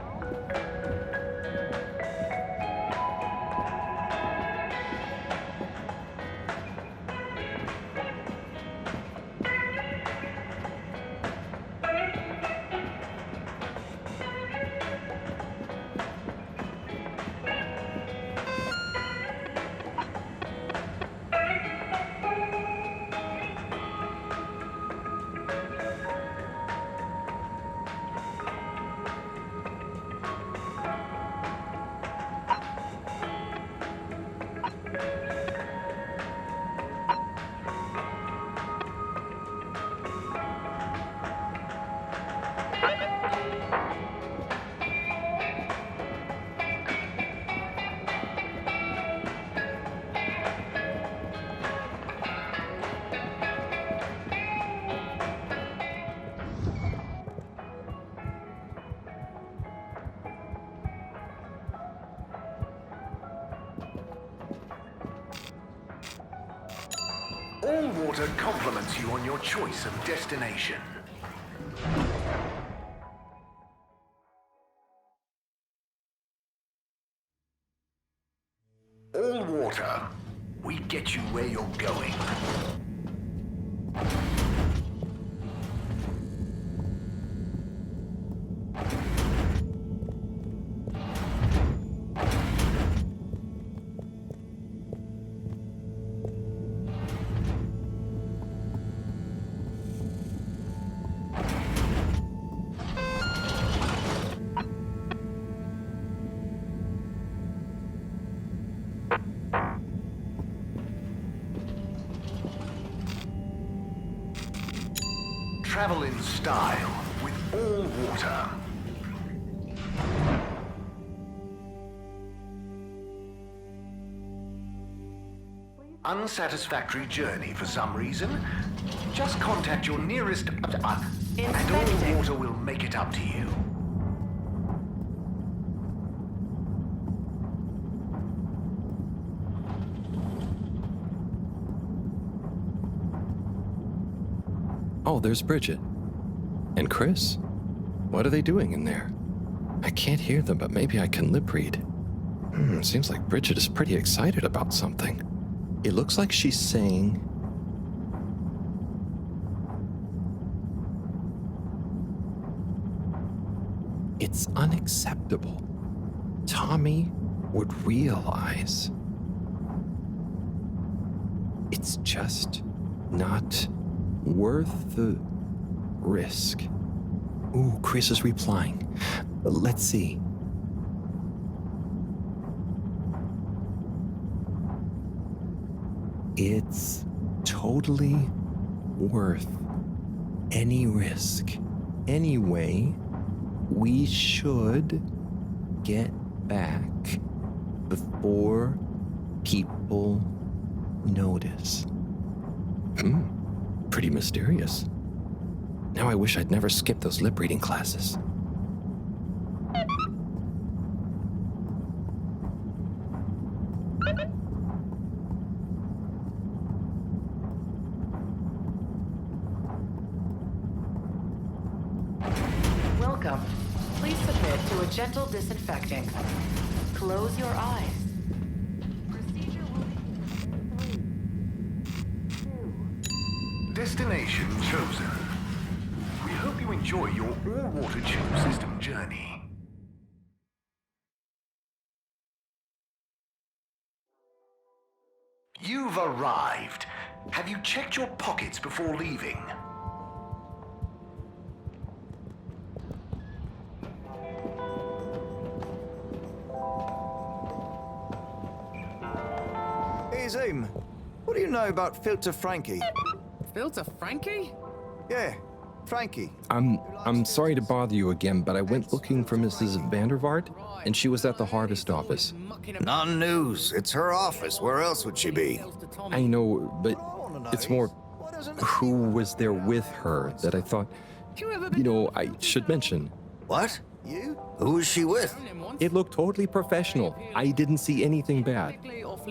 All water compliments you on your choice of destination. All water, we get you where you're going. Travel in style with all water. Unsatisfactory journey for some reason? Just contact your nearest and all water will make it up to you. Oh, there's Bridget. And Chris? What are they doing in there? I can't hear them, but maybe I can lip read. Seems like Bridget is pretty excited about something. It looks like she's saying... It's unacceptable. Tommy would realize. It's just not worth the risk. Ooh, Chris is replying. Let's see. It's totally worth any risk. Anyway, we should get back before people notice. Pretty mysterious. Now I wish I'd never skipped those lip reading classes. Welcome. Please submit to a gentle disinfecting. Close your eyes. Procedure will be... Destination chosen. We hope you enjoy your all-water tube system journey. You've arrived. Have you checked your pockets before leaving? Hey, Zoom. What do you know about Filter Frankie? Filter Frankie? Yeah, Frankie. I'm sorry to bother you again, but I went looking for Mrs. Vandervaart, and she was at the harvest office. Non-news. It's her office. Where else would she be? I know, but it's more who was there with her that I thought, I should mention. What? You? Who is she with? It looked totally professional. I didn't see anything bad.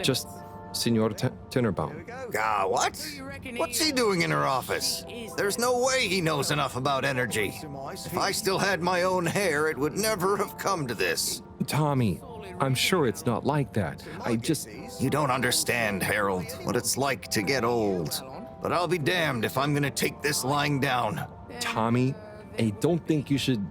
Just Senor Tenenbaum. What? What's he doing in her office? There's no way he knows enough about energy. If I still had my own hair, it would never have come to this. Tommy, I'm sure it's not like that. You don't understand, Harold, what it's like to get old. But I'll be damned if I'm gonna take this lying down. Tommy, I don't think you should,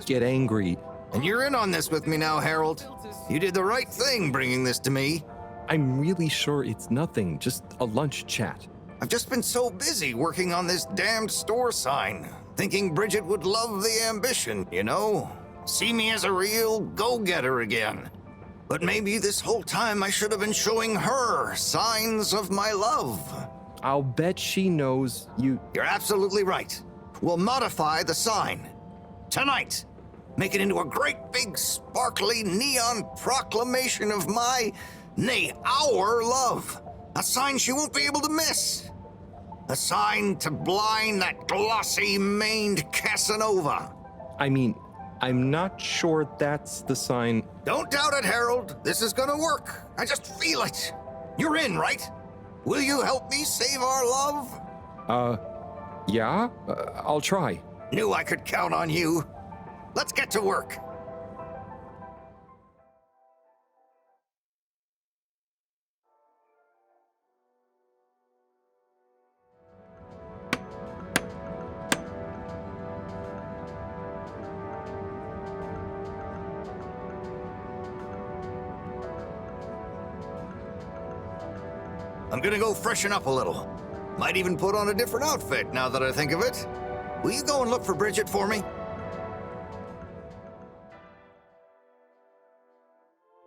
get angry. And you're in on this with me now, Harold. You did the right thing bringing this to me. I'm really sure it's nothing, just a lunch chat. I've just been so busy working on this damned store sign, thinking Bridget would love the ambition, See me as a real go-getter again. But maybe this whole time I should have been showing her signs of my love. I'll bet she knows you... You're absolutely right. We'll modify the sign. Tonight. Make it into a great big sparkly neon proclamation of our love. A sign she won't be able to miss. A sign to blind that glossy-maned Casanova. I mean, I'm not sure that's the sign. Don't doubt it, Harold. This is gonna work. I just feel it. You're in, right? Will you help me save our love? Yeah? I'll try. Knew I could count on you. Let's get to work. I'm gonna go freshen up a little. Might even put on a different outfit now that I think of it. Will you go and look for Bridget for me?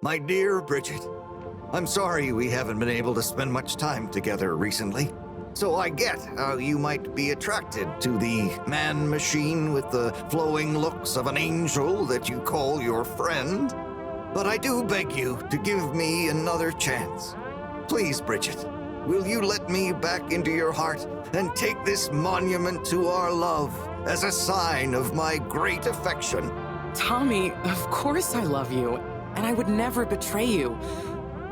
My dear Bridget, I'm sorry we haven't been able to spend much time together recently. So I get how you might be attracted to the man-machine with the flowing looks of an angel that you call your friend. But I do beg you to give me another chance. Please, Bridget, will you let me back into your heart and take this monument to our love as a sign of my great affection? Tommy, of course I love you, and I would never betray you.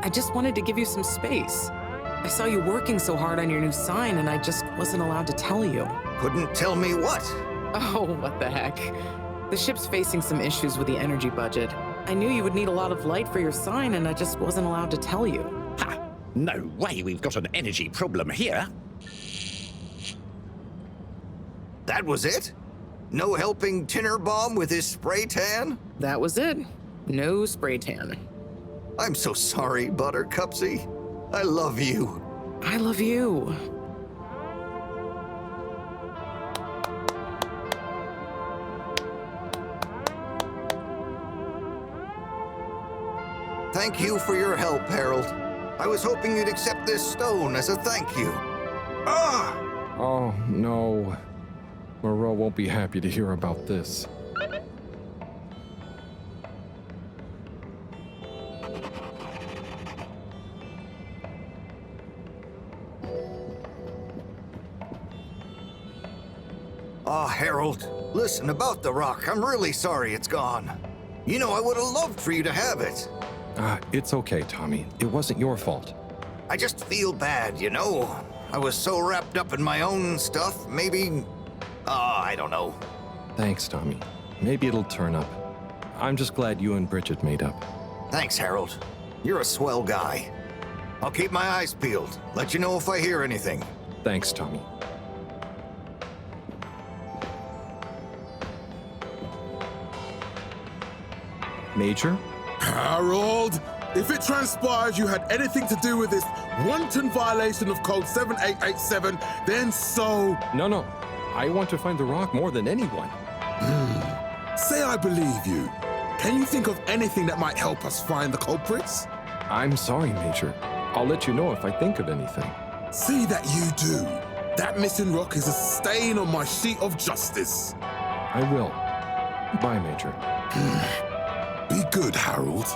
I just wanted to give you some space. I saw you working so hard on your new sign, and I just wasn't allowed to tell you. Couldn't tell me what? Oh, what the heck. The ship's facing some issues with the energy budget. I knew you would need a lot of light for your sign, and I just wasn't allowed to tell you. Ha! No way we've got an energy problem here. That was it? No helping Tenenbaum with his spray tan? That was it. No spray tan. I'm so sorry, Buttercupsy. I love you. I love you. Thank you for your help, Harold. I was hoping you'd accept this stone as a thank you. Ah! Oh, no. Moreau won't be happy to hear about this. Harold, listen, about the rock, I'm really sorry it's gone. You know, I would have loved for you to have it. It's okay, Tommy. It wasn't your fault. I just feel bad, you know? I was so wrapped up in my own stuff, maybe... I don't know. Thanks, Tommy. Maybe it'll turn up. I'm just glad you and Bridget made up. Thanks, Harold. You're a swell guy. I'll keep my eyes peeled. Let you know if I hear anything. Thanks, Tommy. Major? Harold, if it transpires you had anything to do with this wanton violation of Code 7887, then so... No. I want to find the rock more than anyone. Say I believe you. Can you think of anything that might help us find the culprits? I'm sorry, Major. I'll let you know if I think of anything. See that you do. That missing rock is a stain on my sheet of justice. I will. Bye, Major. Be good, Harold.